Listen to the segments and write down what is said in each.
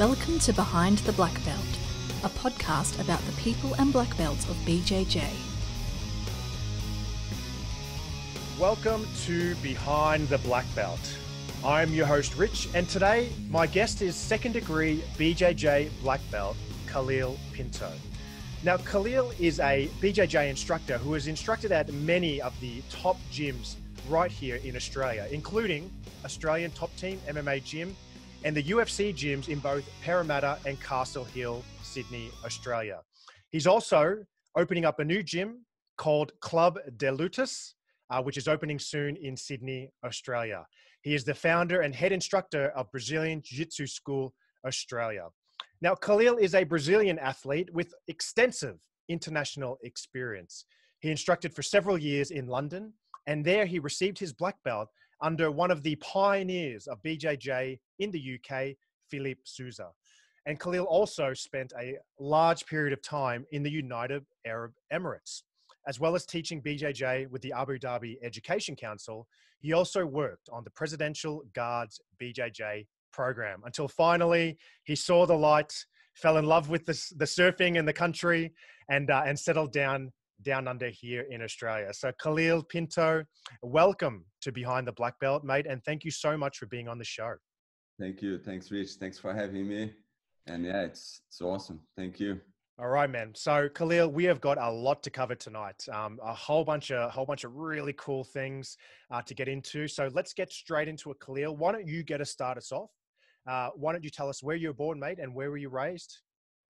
Welcome to Behind the Black Belt, a podcast about the people and black belts of BJJ. Welcome to Behind the Black Belt. I'm your host, Rich, and today my guest is second degree BJJ black belt, Kalil Pinto. Now, Kalil is a BJJ instructor who has instructed at many of the top gyms right here in Australia, including Australian Top Team MMA Gym and the UFC gyms in both Parramatta and Castle Hill, Sydney, Australia. He's also opening up a new gym called Club de Lutas, which is opening soon in Sydney, Australia. He is the founder and head instructor of Brazilian Jiu-Jitsu School, Australia. Now, Kalil is a Brazilian athlete with extensive international experience. He instructed for several years in London, and there he received his black belt under one of the pioneers of BJJ in the UK, Philippe Souza. And Kalil also spent a large period of time in the United Arab Emirates. As well as teaching BJJ with the Abu Dhabi Education Council, he also worked on the Presidential Guards BJJ program until finally he saw the light, fell in love with the surfing and the country, and settled down under here in Australia. So Kalil Pinto, welcome to Behind the Black Belt, mate, and thank you so much for being on the show. Thank you. Thanks, Rich. Thanks for having me. And yeah, it's awesome. Thank you. All right, man. So Kalil, we have got a lot to cover tonight. A whole bunch of really cool things to get into. So let's get straight into it, Kalil. Why don't you start us off? Why don't you tell us where you were born, mate, and where were you raised?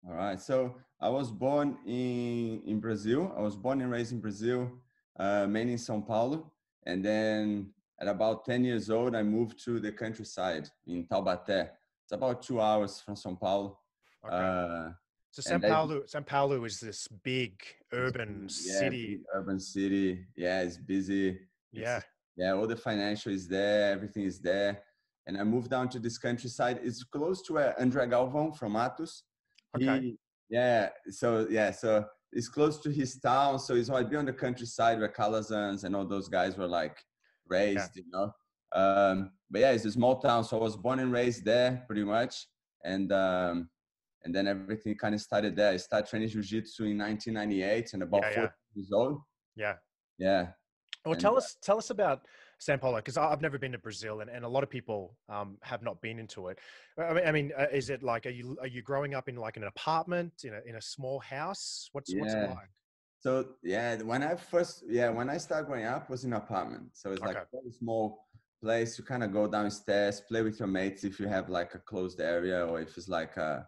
All right. So I was born in Brazil. I was born and raised in Brazil, mainly in São Paulo. And then at about 10 years old, I moved to the countryside in Taubaté. It's about 2 hours from São Paulo. Okay. So São Paulo is this big urban city. Big urban city. Yeah, it's busy. Yeah, all the financial is there. Everything is there. And I moved down to this countryside. It's close to where André Galvão from Matos. Okay. So it's close to his town. So it's right beyond the countryside where Calazans and all those guys were like raised, you know. But yeah, it's a small town. So I was born and raised there pretty much. And then everything kind of started there. I started training jiu-jitsu in 1998 and about 14 years old. Yeah. Well, And, tell us about São Paulo, because I've never been to Brazil, and a lot of people have not been into it. I mean, is it like, are you growing up in like an apartment in a small house? What's it like? So when I started growing up, was in an apartment. So it's like a very small place. You kind of go downstairs, play with your mates if you have like a closed area, or if it's like a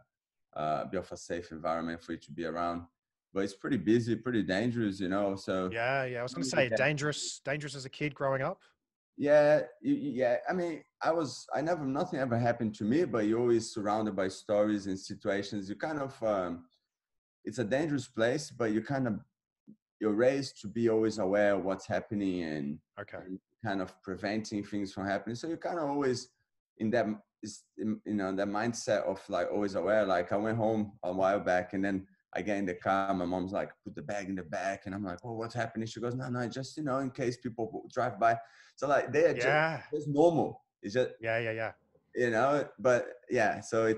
bit of a safe environment for you to be around. But it's pretty busy, pretty dangerous, you know. So I was going to say dangerous as a kid growing up. Yeah. I mean, nothing ever happened to me, but you're always surrounded by stories and situations. You kind of, it's a dangerous place, but you're raised to be always aware of what's happening and kind of preventing things from happening. So you're kind of always in that, that mindset of like always aware. Like I went home a while back and then I get in the car, my mom's like, put the bag in the back. And I'm like, oh, what's happening? She goes, no, just, in case people drive by. So like, they are just normal. It's just, but yeah, so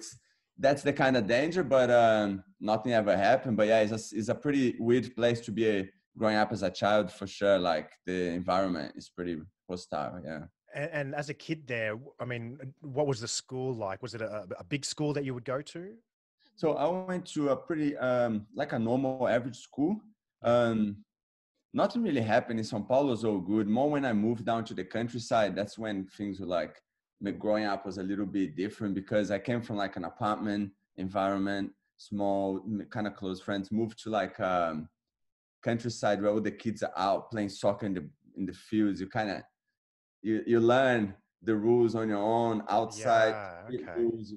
that's the kind of danger, but nothing ever happened. But yeah, it's a pretty weird place to be growing up as a child for sure. Like the environment is pretty hostile. Yeah. And as a kid there, I mean, what was the school like? Was it a big school that you would go to? So I went to a pretty, like a normal average school. Nothing really happened in São Paulo was all good. More when I moved down to the countryside, that's when things were like, growing up was a little bit different because I came from like an apartment environment, small, kind of close friends, moved to like countryside where all the kids are out playing soccer in the fields. You kind of, you learn the rules on your own outside. Rules.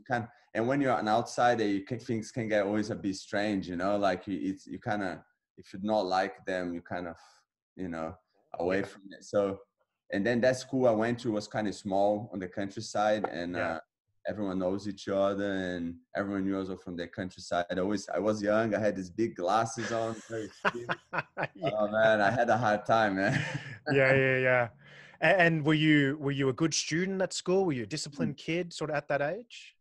And when you're an outsider, things can get always a bit strange, you know, like you kind of, if you not like them, you kind of, away from it. So, and then that school I went to was kind of small on the countryside and everyone knows each other and everyone knew also from the countryside. I was young. I had these big glasses on. Oh man, I had a hard time, man. Yeah. And were you a good student at school? Were you a disciplined kid sort of at that age?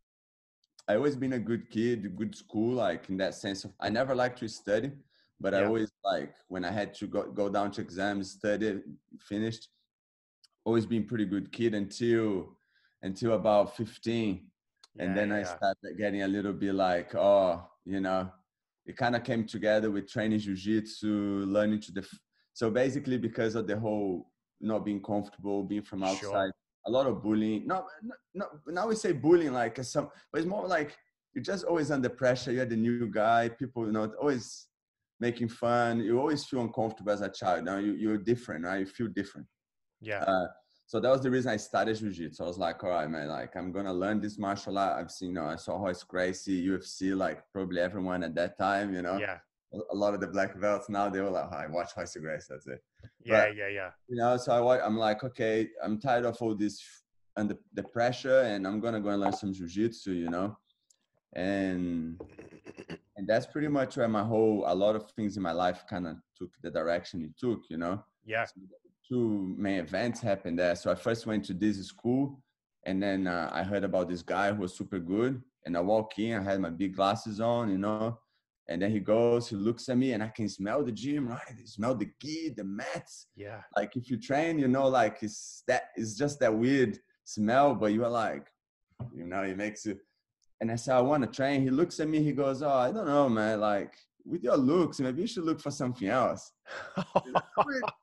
I always been a good kid, good school, like in that sense of I never liked to study, but I Yeah. always like when I had to go down to exams, study, finished, always been pretty good kid until about 15. And Yeah. then Yeah. I Yeah. started getting a little bit like, oh, it kind of came together with training jiu-jitsu, learning so basically because of the whole not being comfortable, being from Sure. outside, a lot of bullying. Now we say bullying like some, but it's more like you're just always under pressure. You're the new guy, people, always making fun. You always feel uncomfortable as a child. Now you're different, right? You feel different. Yeah. Uh, so that was the reason I started jiu-jitsu. I was like, all right, man, like I'm gonna learn this martial art. I've seen, I saw Royce Gracie, UFC, like probably everyone at that time, Yeah. A lot of the black belts now they were like, I watch Royce Gracie, that's it. Yeah. But Yeah. Yeah. so I'm like, okay, I'm tired of all this and the pressure, and I'm gonna go and learn some jiu-jitsu, and and that's pretty much where a lot of things in my life kind of took the direction it took. Yeah. So two main events happened there. So I first went to this school, and then I heard about this guy who was super good. And I walk in, I had my big glasses on, and then he looks at me, and I can smell the gym, right? I smell the gi, the mats. Yeah. Like if you train, like it's just that weird smell, but you are like, it makes you. And I said, I want to train. He looks at me, he goes, oh, I don't know, man. Like, with your looks, maybe you should look for something else.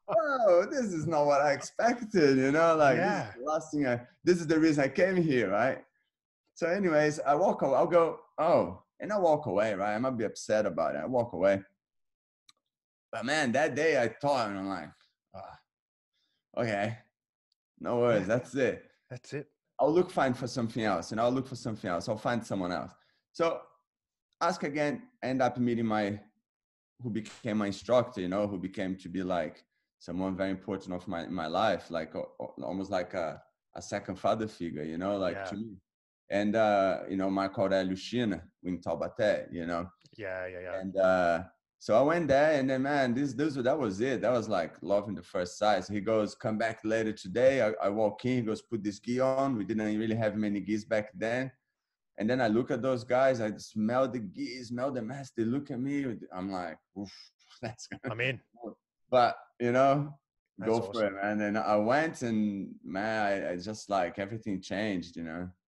Oh, this is not what I expected, like this is Yeah. the last thing this is the reason I came here, right? So anyways, I walk away, I'll go, oh, and I walk away, right? I might be upset about it. I walk away. But man, that day I thought, and I'm like, okay, no worries, that's it. That's it. I'll look fine for something else, and I'll look for something else. I'll find someone else. So ask again, end up meeting who became my instructor, who became to be like someone very important of my life, like almost like a second father figure, like Yeah. to me. And, Marco Aurelio China in Taubaté, Yeah. Yeah. Yeah. and so I went there, and then, man, that was it. That was like love in the first sight. So he goes, come back later today. I walk in, he goes, put this gi on. We didn't really have many gis back then. And then I look at those guys, I smell the gi, smell the mask. They look at me. I'm like, oof, that's gonna I'm in. But, That's go for it, awesome. man. And I went, and man, I just like everything changed.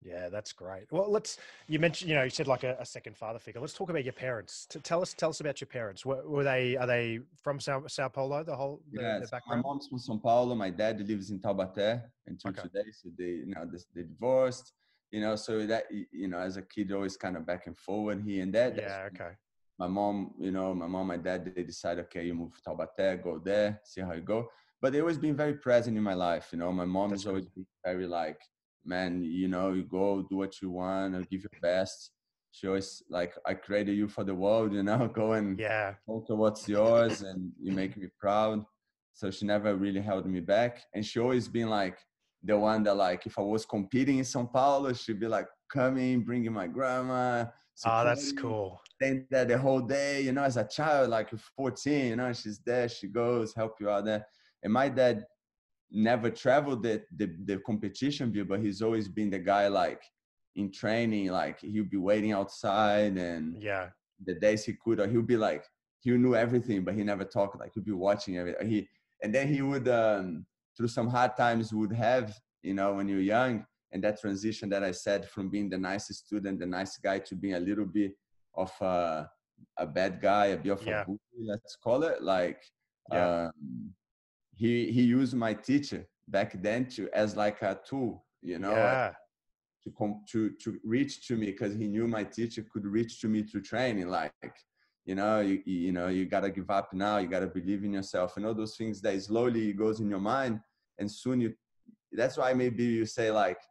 Yeah, that's great. Well, you mentioned, you said like a second father figure. Let's talk about your parents. Tell us about your parents. Are they from Sao Paulo, Yeah, the so my background? mom's from São Paulo. My dad lives in Taubaté until Okay. today. So they divorced, so that, as a kid, always kind of back and forward here and there. Yeah. Okay. My mom, my dad, they decide, okay, you move to Taubaté, go there, see how you go. But they always been very present in my life. My mom That's has always good. been very like, man, you go do what you want, or give your best. She always like, I created you for the world, go and Yeah. conquer what's yours, and you make me proud. So she never really held me back. And she always been like the one that, like, if I was competing in São Paulo, she'd be like coming, bringing my grandma, Oh, that's supporting, cool. staying there the whole day, as a child, like you're 14, she's there, she goes, help you out there. And my dad never traveled the competition view, but he's always been the guy, like in training, like he'll be waiting outside, and Yeah. the days he could, or he'll be like, he knew everything, but he never talked, like he'll be watching everything. And then he would, through some hard times would have, when you're young, and that transition that I said from being the nicest student, the nice guy, to being a little bit of a bad guy, a bit of a Yeah. bully, let's call it. Like, Yeah. he used my teacher back then as like a tool, Yeah. to reach to me, because he knew my teacher could reach to me through training. Like, you gotta give up now. You gotta believe in yourself, and all those things that slowly goes in your mind, and soon that's why maybe you say like,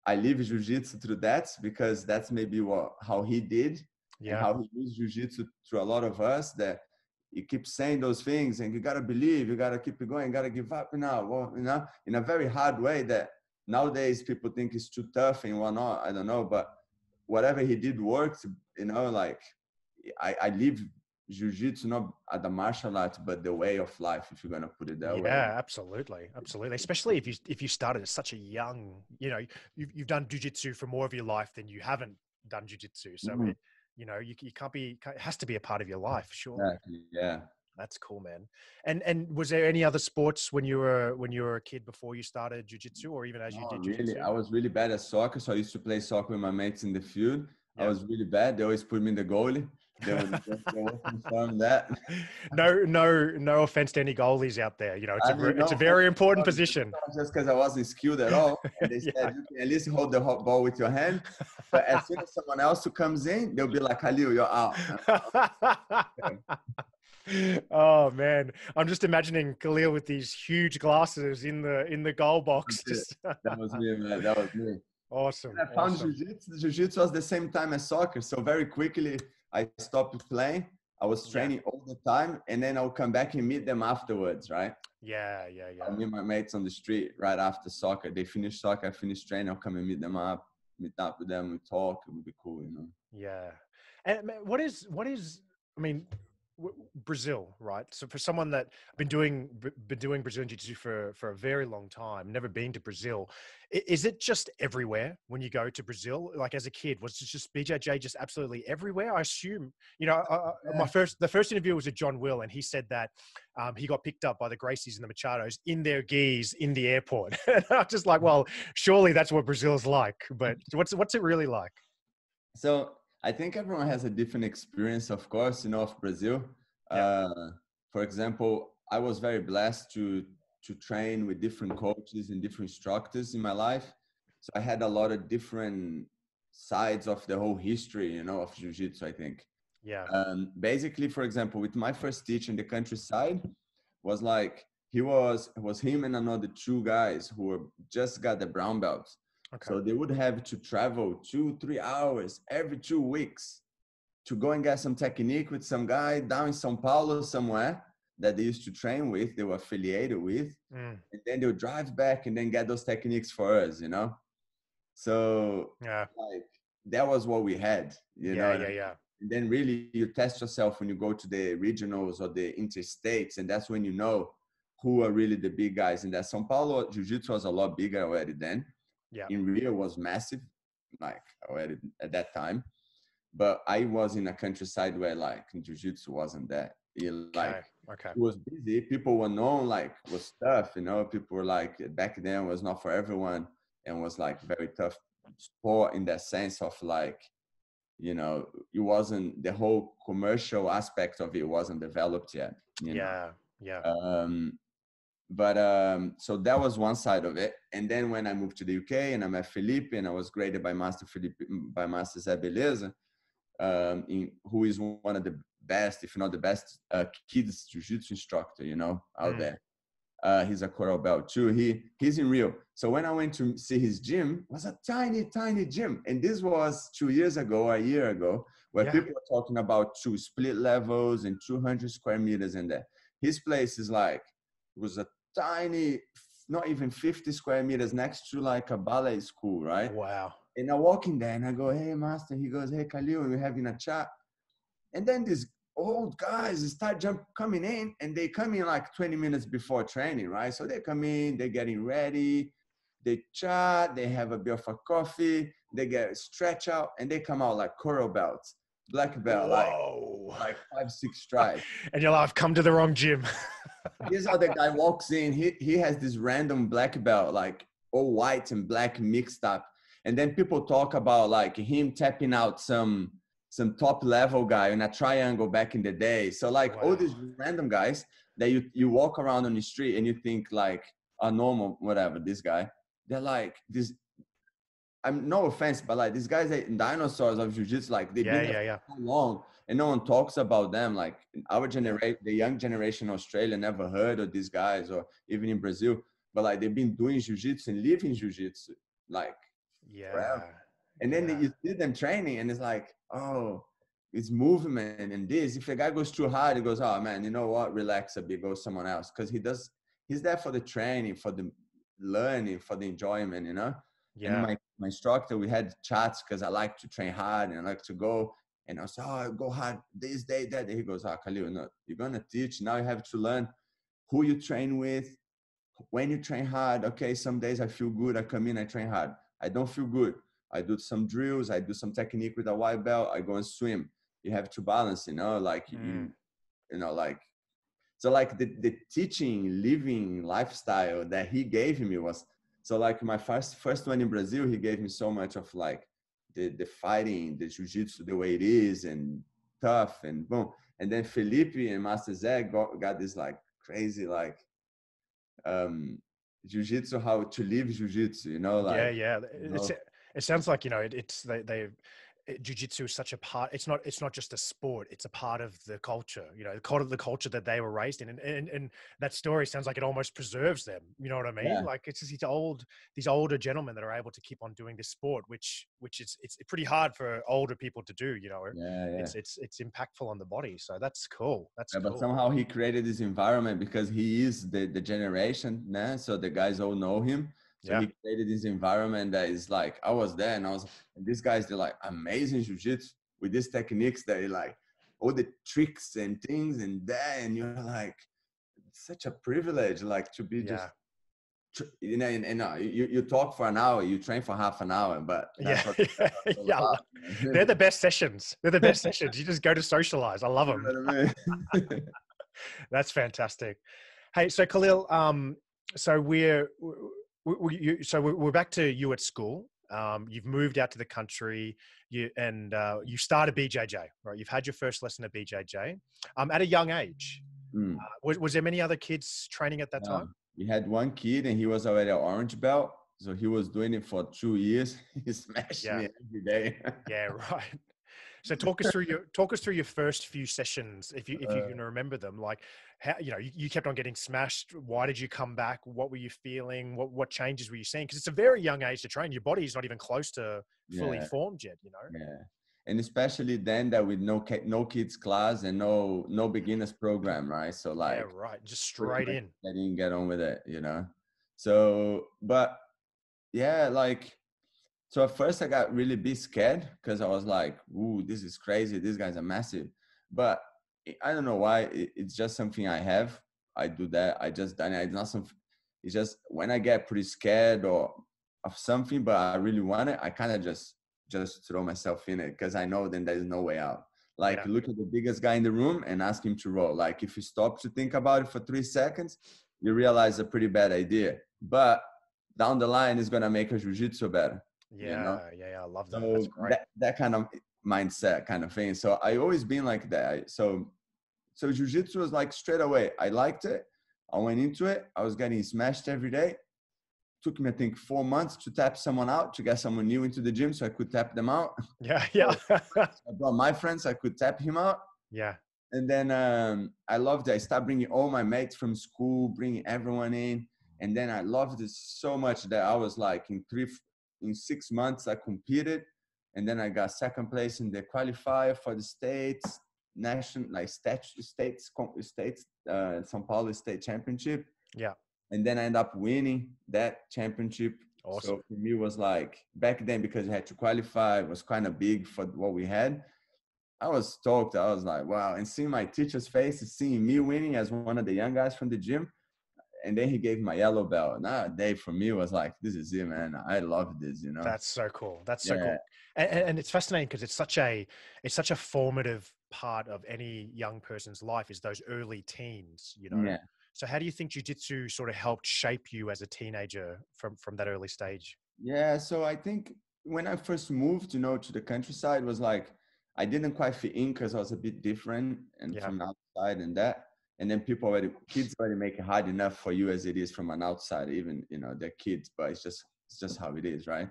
I live jiu-jitsu through that, because that's maybe how he did, and Yeah. how he used jiu-jitsu through a lot of us, that you keep saying those things, and you got to believe, you got to keep it going, you got to give up now. Well, in a very hard way that nowadays people think is too tough and whatnot. I don't know, but whatever he did worked, like I live jiu-jitsu, not at the martial art, but the way of life, if you're going to put it that way. Yeah, absolutely. Absolutely. Especially if you started at such a young, you've done jujitsu for more of your life than you haven't done jiu-jitsu. So Mm, you can't be, it has to be a part of your life, surely. exactly. Yeah. That's cool, man. And was there any other sports when you were a kid before you started jiu-jitsu, or even as you No, did really. jiu-jitsu? I was really bad at soccer, so I used to play soccer with my mates in the field. I Yeah. was really bad. They always put me in the goalie. They will confirm that. No offense to any goalies out there. I mean, It's a no offense very to the important goalie, but position. it's not just because I wasn't skilled at all. And they Yeah. said you can at least hold the hot ball with your hand. But as soon as someone else who comes in, they'll be like, Kalil, you're out. Okay. Oh man, I'm just imagining Khalil with these huge glasses in the goal box. That's it. That was me, man. That was me. Awesome, And I found awesome. jiu-jitsu. Jiu-jitsu was the same time as soccer. So very quickly, I stopped playing. I was Yeah, training all the time. And then I'll come back and meet them afterwards, right? yeah, yeah, I'll yeah. meet my mates on the street right after soccer. They finish soccer, I finish training. I'll come and meet them up, meet up with them, we talk. It would be cool, you know? Yeah. And man, what is I mean, Brazil, right? So for someone that been doing Brazilian Jiu-Jitsu for a very long time, never been to Brazil, is it just everywhere when you go to Brazil? Like as a kid, was it just BJJ just absolutely everywhere? I assume, Yeah. the first interview was with John Will, and he said that he got picked up by the Gracies and the Machados in their gis in the airport. And I'm just like, well, surely that's what Brazil's like. But what's it really like? So I think everyone has a different experience, of course, of Brazil. Yeah. Uh, for example, I was very blessed to train with different coaches and different instructors in my life. So I had a lot of different sides of the whole history, of jiu-jitsu, I think. Yeah. Basically, for example, with my first teacher in the countryside, was like it was him and another two guys who were just got the brown belts. Okay. So they would have to travel 2-3 hours every 2 weeks to go and get some technique with some guy down in São Paulo somewhere that they used to train with, they were affiliated with. Mm. And then they would drive back and then get those techniques for us. So Yeah. like that was what we had, Yeah. Yeah. Yeah. and then really you test yourself when you go to the regionals or the interstates, and that's when you know who are really the big guys. And that São Paulo Jiu-Jitsu was a lot bigger already then. Yeah. In Rio was massive, like already at that time. But I was in a countryside where like Jiu-Jitsu wasn't that. Okay. Like Okay. it was busy. People were known, like was tough, People were like back then was not for everyone and was like very tough sport in that sense of like, it wasn't the whole commercial aspect of it wasn't developed yet. Yeah. Yeah. Um, but so that was one side of it. And then when I moved to the UK and I met Felipe and I was graded by Master Felipe, by Master Zé Beleza, who is one of the best, if not the best, kids jiu-jitsu instructor, out there. He's a coral belt too. He's in Rio. So when I went to see his gym, it was a tiny, tiny gym. And this was 2 years ago, a year ago, where Yeah. people were talking about 2 split levels and 200 square meters in there. His place is like, it was a tiny, not even 50 square meters next to like a ballet school, right? Wow. And I walk in there and I go, hey, master. He goes, hey, Kalil, and we're having a chat. And then these old guys start coming in and they come in like 20 minutes before training, right? So they come in, they're getting ready, they chat, they have a bit of a coffee, they get stretch out, and they come out like coral belts, black belt, Whoa. like 5-6 stripes. And you're like, I've come to the wrong gym. Here's how the guy walks in. He has this random black belt, like all white and black mixed up. And then people talk about like him tapping out some top level guy in a triangle back in the day. So like all Wow. these random guys that you walk around on the street and you think like a normal, whatever, this guy, they're like this. I'm no offense, but like these guys are dinosaurs of jiu-jitsu, like they've been there for so long and no one talks about them. Like our generation, the young generation in Australia never heard of these guys, or even in Brazil, but like they've been doing jiu-jitsu and living jiu-jitsu like forever. And then you see them training and it's like, oh, it's movement and this. If a guy goes too hard, he goes, oh man, you know what? Relax a bit, go someone else. Because he's there for the training, for the learning, for the enjoyment, And my instructor, we had chats because I like to train hard and I like to go. And I was, oh, go hard this day, that day. He goes, Kalil, no, you're going to teach. Now you have to learn who you train with, when you train hard. Okay, some days I feel good. I come in, I train hard. I don't feel good. I do some drills, I do some technique with a white belt, I go and swim. You have to balance, like like, so like the teaching, living lifestyle that he gave me was, so like my first one in Brazil, he gave me so much of like the fighting, the jiu-jitsu, the way it is, and tough and boom. And then Felipe and Master Zach got this like crazy, like, jiu-jitsu, how to live jiu-jitsu, Yeah, like, yeah. you know, It sounds like, it's jiu-jitsu is such a part. It's not just a sport. It's a part of the culture. The culture that they were raised in, and that story sounds like it almost preserves them. You know what I mean? yeah, Like, it's just these older gentlemen that are able to keep on doing this sport, which it's pretty hard for older people to do. yeah, yeah. It's impactful on the body. So that's cool. That's Yeah, but cool. somehow he created this environment because he is the generation, né? So the guys all know him. So Yeah. he created this environment that is like, I was there and and these guys, they're like amazing jiu-jitsu with these techniques that are like all the tricks and things and that. And you're like, it's such a privilege, like to be just, Yeah. you talk for an hour, you train for half an hour, but Yeah, that's what it's all yeah. about. They're the best sessions. They're the best sessions. You just go to socialize. I love You them. know what I mean? That's fantastic. Hey, so Kalil, so we're back to you at school. You've moved out to the country. You started BJJ, right? You've had your first lesson at BJJ, at a young age. Mm. Was there many other kids training at that time? We had one kid and he was already an orange belt. So he was doing it for 2 years. He smashed Yeah, me every day. yeah, right. So talk us through your first few sessions, if you can remember them. Like, how you kept on getting smashed. Why did you come back? What were you feeling? What changes were you seeing? Because it's a very young age to train. Your body is not even close to fully Yeah, formed yet. yeah. And especially then that with no kids class and no beginners program, right? So Yeah, like right. Just pretty straight much in. I didn't get on with it. So, but yeah, like, so at first I got really bit scared because I was like, ooh, this is crazy. These guys are massive. But I don't know why. It's just something I have. I do that. I just done it. It's not something. It's just when I get pretty scared or of something, but I really want it, I kind of just throw myself in it because I know then there's no way out. Like Yeah, look at the biggest guy in the room and ask him to roll. Like if you stop to think about it for 3 seconds, you realize a pretty bad idea. But down the line is gonna make a jiu-jitsu better. You know, yeah. I love that. That's so great. that kind of mindset kind of thing. So I always been like that. So jiu-jitsu was like straight away. I liked it. I went into it. I was getting smashed every day. Took me, I think, 4 months to tap someone out, to get someone new into the gym so I could tap them out. Yeah, yeah, So I brought my friends, I could tap him out. yeah, And then I loved it. I started bringing all my mates from school, bringing everyone in. And then I loved it so much that I was like, in 6 months, I competed. And then I got second place in the qualifier for the states, national, like states, São Paulo State Championship. yeah. And then I ended up winning that championship. Awesome. So for me, it was like back then, because I had to qualify, it was kind of big for what we had. I was stoked. I was like, wow. And seeing my teacher's face, seeing me winning as one of the young guys from the gym. And then he gave my yellow belt. And that day for me was like, this is it, man. I love this. That's so cool. That's so Yeah. cool. And it's fascinating because it's such a formative part of any young person's life is those early teens. Yeah. So how do you think jiu-jitsu sort of helped shape you as a teenager from that early stage? Yeah. So I think when I first moved, to the countryside, was like, I didn't quite fit in because I was a bit different and Yeah. from the outside and that. And then kids already make it hard enough for you as it is from an outside, even, they're kids, but it's just how it is, right?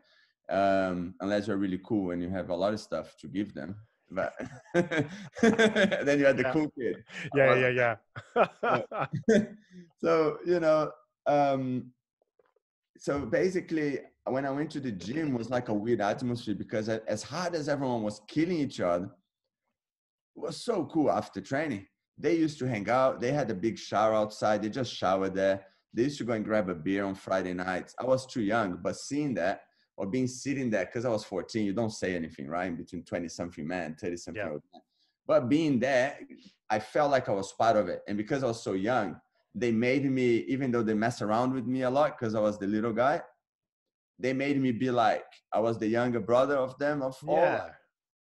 Unless you're really cool and you have a lot of stuff to give them. But then you had the Yeah. cool kid. Yeah. So, so basically when I went to the gym was like a weird atmosphere because as hard as everyone was killing each other, it was so cool after training. They used to hang out. They had a big shower outside. They just showered there. They used to go and grab a beer on Friday nights. I was too young, but seeing that or being sitting there, because I was 14, you don't say anything, right? In between 20-something man, 30-something Yeah. old man. But being there, I felt like I was part of it. And because I was so young, they made me, even though they mess around with me a lot because I was the little guy, they made me be like, I was the younger brother of them, of all. Yeah.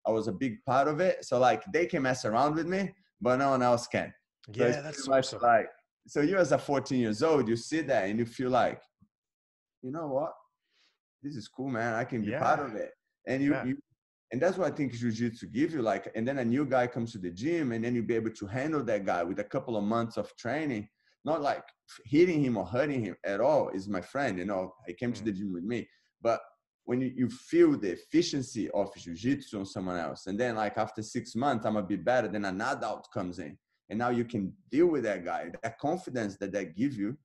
I was a big part of it. So like they can mess around with me, but no one else can. So it's Yeah, that's pretty much awesome. like, so you as a 14 years old, you sit there and you feel like, you know what? This is cool, man. I can be part Yeah. of it. And Yeah. and that's what I think jiu-jitsu give you. Like, and then a new guy comes to the gym and then you'll be able to handle that guy with a couple of months of training, not like hitting him or hurting him at all. Is my friend, he came to the gym with me. But when you feel the efficiency of jiu-jitsu on someone else, and then like after 6 months, I'm gonna be better, then an adult comes in. And now you can deal with that guy, that confidence that they give you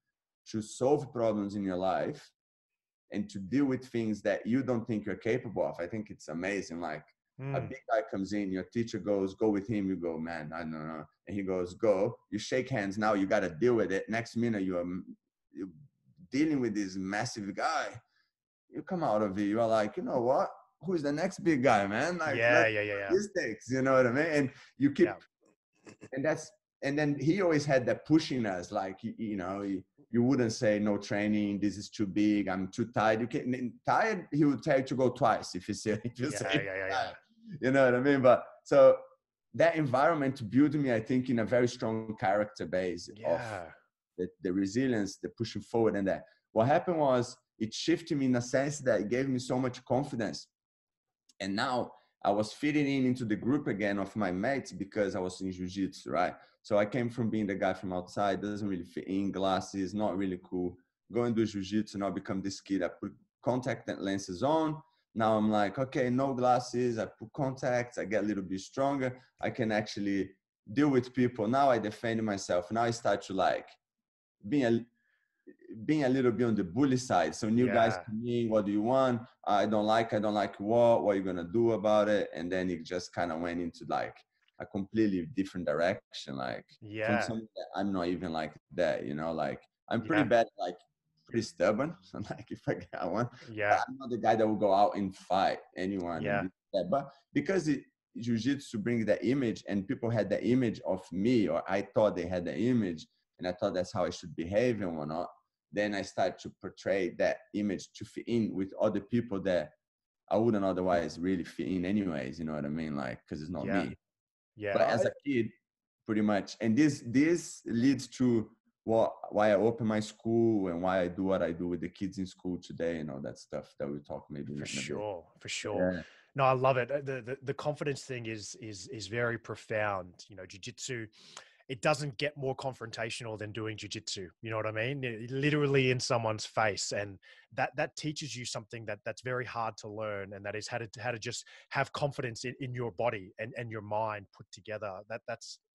to solve problems in your life and to deal with things that you don't think you're capable of. I think it's amazing. Like a big guy comes in, your teacher goes, go with him. You go, man, I don't know. And he goes, go. You shake hands. Now you got to deal with it. Next minute, you're dealing with this massive guy. You come out of it. You're like, you know what? Who's the next big guy, man? Like, Yeah. this takes, you know what I mean? And you keep, and then he always had that pushing us, like, you wouldn't say no training. This is too big. I'm too tired. You can tired. He would tell you to go twice if you say, Yeah. you know what I mean? But so that environment built me, I think, in a very strong character base of the resilience, the pushing forward, and that. What happened was it shifted me in a sense that it gave me so much confidence. And now I was fitting into the group again of my mates because I was in jiu-jitsu, right? So I came from being the guy from outside, doesn't really fit in, glasses, not really cool. Go and do jiu-jitsu, now become this kid. I put contact lenses on. Now I'm like, okay, no glasses. I put contacts. I get a little bit stronger. I can actually deal with people. Now I defend myself. Now I start to like being a little bit on the bully side. So new guys come in, what do you want? I don't like what are you going to do about it? And then it just kind of went into like a completely different direction. Like from something that I'm not even like that, like I'm pretty bad, like pretty stubborn. So like if I get one, but I'm not the guy that will go out and fight anyone. And that. But because jiu-jitsu brings that image and people had the image of me, or I thought they had the image and I thought that's how I should behave and whatnot. Then I start to portray that image to fit in with other people that I wouldn't otherwise really fit in anyways. You know what I mean? Like, because it's not me. Yeah. But as a kid, pretty much. And this leads to why I open my school and why I do what I do with the kids in school today and all that stuff that we'll talk maybe For sure. Yeah. No, I love it. The confidence thing is very profound. Jiu-jitsu, it doesn't get more confrontational than doing jiu-jitsu. You know what I mean? Literally in someone's face. And that teaches you something that's very hard to learn. And that is how to just have confidence in your body and your mind put together.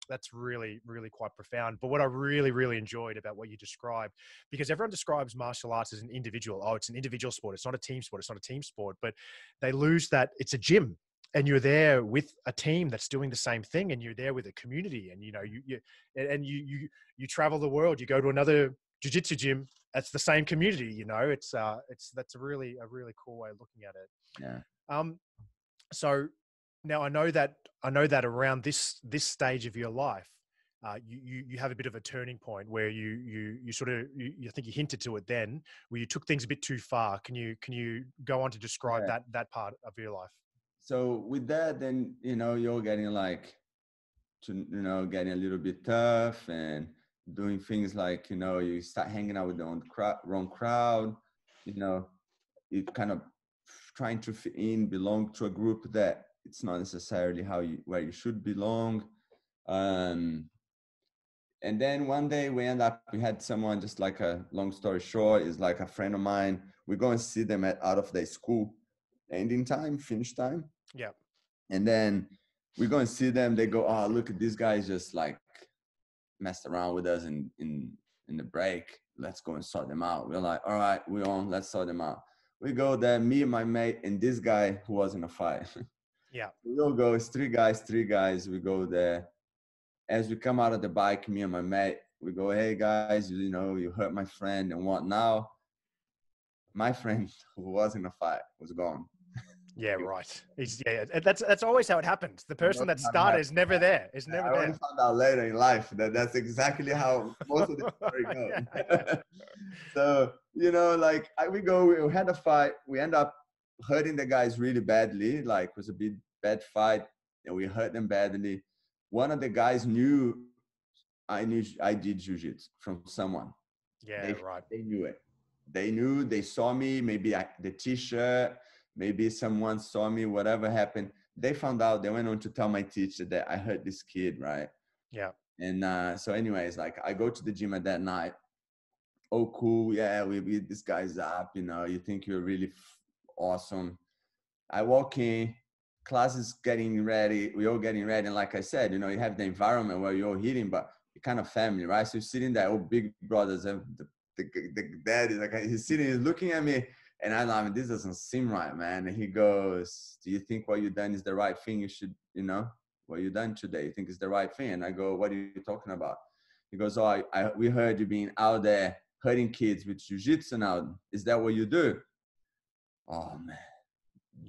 That's really, really quite profound. But what I really, really enjoyed about what you described, because everyone describes martial arts as an individual. Oh, it's an individual sport. It's not a team sport. It's not a team sport. But they lose that it's a gym. And you're there with a team that's doing the same thing, and you're there with a community, and you travel the world. You go to another jiu-jitsu gym. That's the same community. That's a really cool way of looking at it. Yeah. So now I know that around this stage of your life, you have a bit of a turning point where you think you hinted to it then, where you took things a bit too far. Can you go on to describe that part of your life? So with that, then, you're getting like getting a little bit tough and doing things like, you start hanging out with the wrong crowd, you kind of trying to fit in, belong to a group that it's not necessarily where you should belong. And then one day we had someone, just like a long story short, is like a friend of mine. We go and see them out of their school, ending time, finish time. Yeah. And then we go and see them. They go, oh, look at these guys just like messed around with us in the break. Let's go and sort them out. We're like, all right, we're on. Let's sort them out. We go there, me and my mate and this guy who was in a fight. Yeah. We all go, it's three guys. We go there. As we come out of the bike, me and my mate, we go, hey guys, you hurt my friend and what now? My friend who was in a fight was gone. Yeah, right. That's always how it happens. The person that started is never there. Is never there. I only found out later in life that's exactly how most of the story goes. So like we had a fight. We end up hurting the guys really badly. Like it was a big bad fight, and we hurt them badly. One of the guys knew I did jujitsu from someone. Yeah, They right. they knew it. They knew. They saw me. Maybe the T-shirt. Maybe someone saw me. Whatever happened, they found out. They went on to tell my teacher that I hurt this kid, right? Yeah. And so, anyways, like I go to the gym at that night. Oh, cool. Yeah, we beat these guys up. You think you're really awesome. I walk in, class is getting ready. We're all getting ready. And like I said, you have the environment where you're all hitting, but you're kind of family, right? So you're sitting there, all big brothers, and the dad is like, he's sitting, he's looking at me. And I'm like, this doesn't seem right, man. And he goes, do you think what you've done is the right thing? You should, what you done today, you think is the right thing? And I go, what are you talking about? He goes, oh, we heard you being out there hurting kids with jiu-jitsu now. Is that what you do? Oh, man,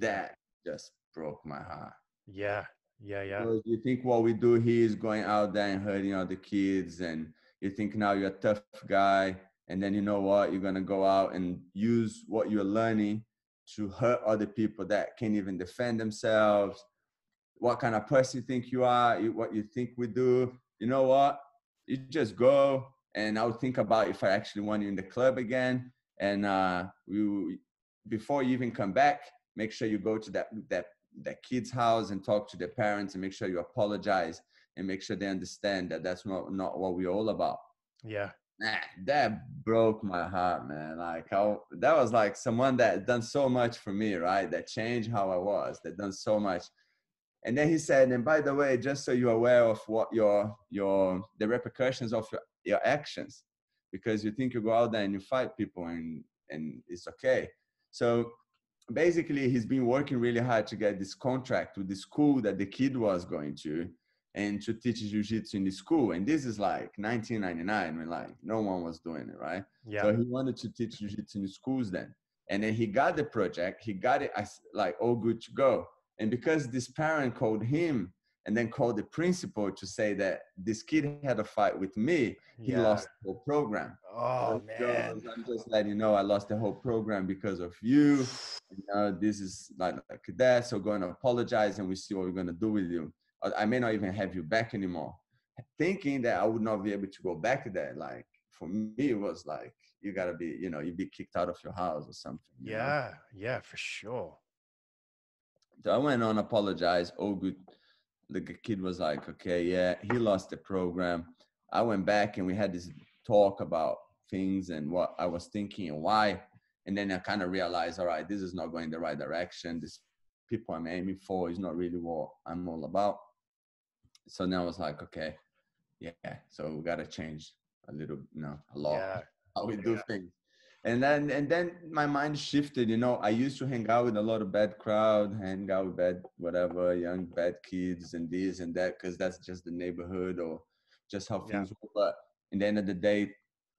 Yeah. that just broke my heart. Yeah. Yeah. Yeah. Because you think what we do here is going out there and hurting other kids, and you think now you're a tough guy, and then you know what? You're going to go out and use what you're learning to hurt other people that can't even defend themselves. What kind of person you think you are, what you think we do. You know what? You just go, and I'll think about if I actually want you in the club again. And before you even come back, make sure you go to that kid's house and talk to their parents and make sure you apologize and make sure they understand that that's not what we're all about. Yeah. Nah, that broke my heart, man. Like that was like someone that done so much for me, right? That changed how I was, that done so much. And then he said, and by the way, just so you're aware of what the repercussions of your actions, because you think you go out there and you fight people and it's okay. So basically he's been working really hard to get this contract with the school that the kid was going to and to teach jiu-jitsu in the school. And this is like 1999 when like no one was doing it, right? Yeah. So he wanted to teach jiu-jitsu in the schools then. And then he got the project, he got it like all good to go. And because this parent called him and then called the principal to say that this kid had a fight with me, he lost the whole program. Oh, So man. I'm just letting you know I lost the whole program because of you. This is like that. So go and apologize and we see what we're going to do with you. I may not even have you back anymore. Thinking that I would not be able to go back there. Like for me, it was like, you got to be, you'd be kicked out of your house or something. Yeah. Yeah, for sure. So I went on, apologized. Oh, good. The kid was like, okay, yeah, he lost the program. I went back and we had this talk about things and what I was thinking and why. And then I kind of realized, all right, this is not going the right direction. This people I'm aiming for is not really what I'm all about. So then I was like, okay, yeah, so we got to change a little, a lot how we do things. And then my mind shifted, I used to hang out with a lot of bad crowd, hang out with bad, whatever, young, bad kids and this and that, because that's just the neighborhood or just how things were. But in the end of the day,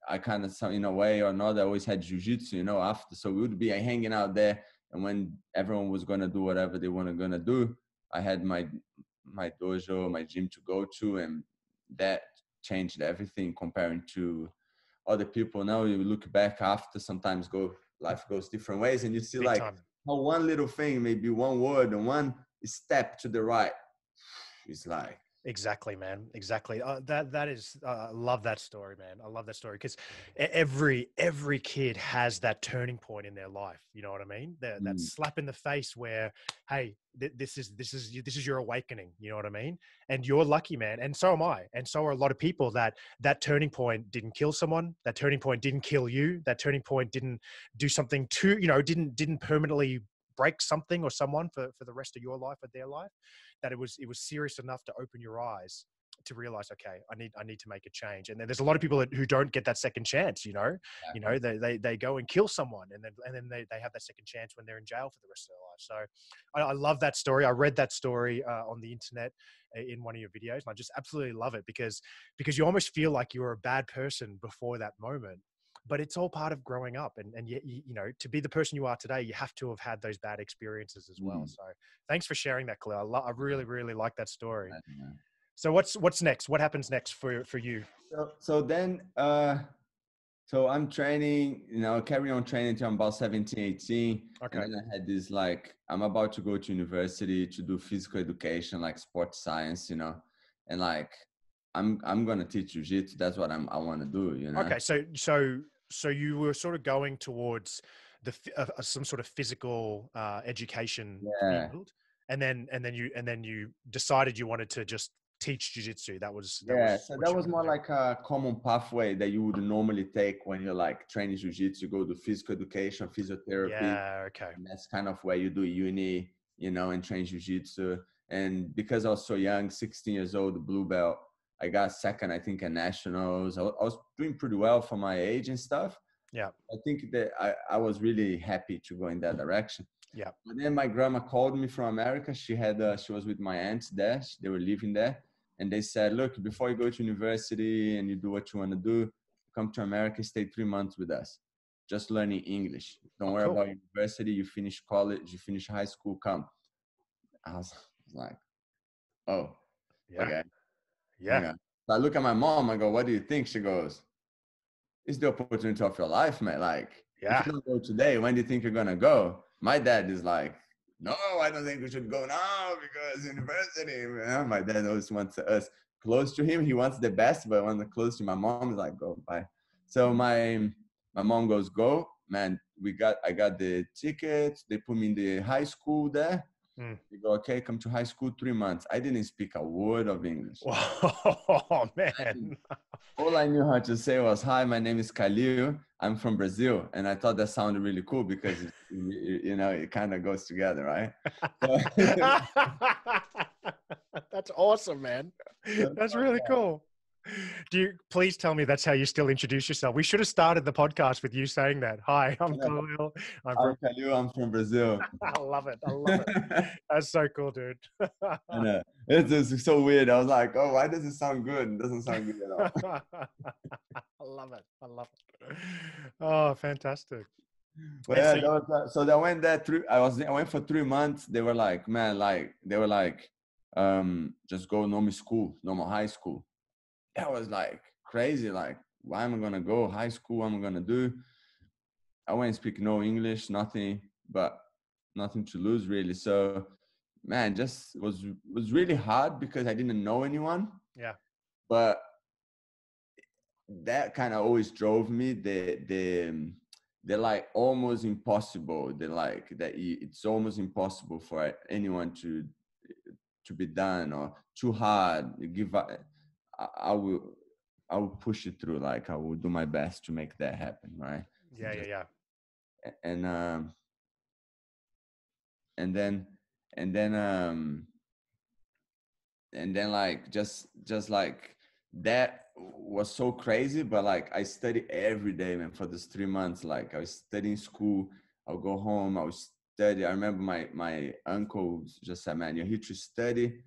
I kind of, in a way or another, I always had jiu-jitsu, after. So we would be hanging out there. And when everyone was going to do whatever they were going to do, I had my dojo, my gym to go to. And that changed everything comparing to other people. Now you look back after, sometimes life goes different ways, and you see Big like time. how one little thing, maybe one word and one step to the right, it's like Exactly, man. Exactly. That is. I love that story, man. I love that story because every kid has that turning point in their life. You know what I mean? That slap in the face where, hey, this is your awakening. You know what I mean? And you're lucky, man. And so am I. And so are a lot of people that turning point didn't kill someone. That turning point didn't kill you. That turning point didn't do something to didn't permanently break something or someone for the rest of your life or their life. That it was serious enough to open your eyes to realize, okay, I need to make a change. And then there's a lot of people who don't get that second chance. They go and kill someone, and then they have that second chance when they're in jail for the rest of their life. So I love that story. I read that story on the internet in one of your videos, and I just absolutely love it because you almost feel like you were a bad person before that moment. But it's all part of growing up, and yet, to be the person you are today, you have to have had those bad experiences as well. So thanks for sharing that, Kalil. I really, really like that story. So what's next? What happens next for you? so then So I'm training, carry on training until I'm about 17, 18. Okay. And then I had this, like, I'm about to go to university to do physical education, like sports science, and like, I'm going to teach jiu-jitsu. That's what I want to do. Okay. So you were sort of going towards some sort of physical education Yeah. field, and then you decided you wanted to just teach jujitsu. That Yeah, was so what that you was wanted more to do. like a common pathway that you would normally take when you're like training jiu-jitsu. You go to physical education, physiotherapy, Yeah. Okay. and that's kind of where you do uni, and train jiu-jitsu. And because I was so young, 16 years old, blue belt, I got second, I think, at nationals. I was doing pretty well for my age and stuff. Yeah. I think that I was really happy to go in that direction. Yeah. But then my grandma called me from America. She was with my aunts there. They were living there, and they said, "Look, before you go to university and you do what you want to do, come to America, stay 3 months with us, just learning English. Don't Oh, worry cool. about university. You finish college, you finish high school. Come." I was like, "Oh, Yeah. okay, Yeah. okay." So I look at my mom. I go, "What do you think?" She goes, "It's the opportunity of your life, man. Like, if Yeah. you don't go today, when do you think you're gonna go?" My dad is like, "No, I don't think we should go now because university." My dad always wants us close to him. He wants the best, but when close to my mom, is like, "Go, bye." So my mom goes, "Go, man. I got the tickets. They put me in the high school there." Mm. They go, "Okay, come to high school 3 months." I didn't speak a word of English. Oh man. All I knew how to say was, "Hi, my name is Kalil. I'm from Brazil." And I thought that sounded really cool because, it kind of goes together, right? So, That's awesome, man. so That's really cool. Please tell me that's how you still introduce yourself? We should have started the podcast with you saying that. Hi, I'm Khalil. I'm I'm from. Kalil. I'm from Brazil. I love it. I love it. That's so cool, dude. I know. It's just so weird. I was like, "Oh, why does it sound good?" It doesn't sound good at all. I love it. I love it. Oh, fantastic. But And yeah, so, so I went there through. I went for 3 months. They were like, "Man, like they were like, just go normal school, normal high school." That was like crazy. Like, why am I gonna go high school? What am I gonna do? I went and speak no English, nothing, but nothing to lose really. So, man, just was really hard because I didn't know anyone. yeah, But that kind of always drove me. They're like almost impossible. They're like that. It's almost impossible for anyone to be done or too hard. You give up. I will. I will push it through. Like I will do my best to make that happen. Right. yeah, yeah, Just yeah. and and then and then and then like just like that was so crazy. But like I studied every day, man, for these 3 months. Like I was studying school. I'll go home. I was study. I remember my uncle just said, "Man, you're here to study.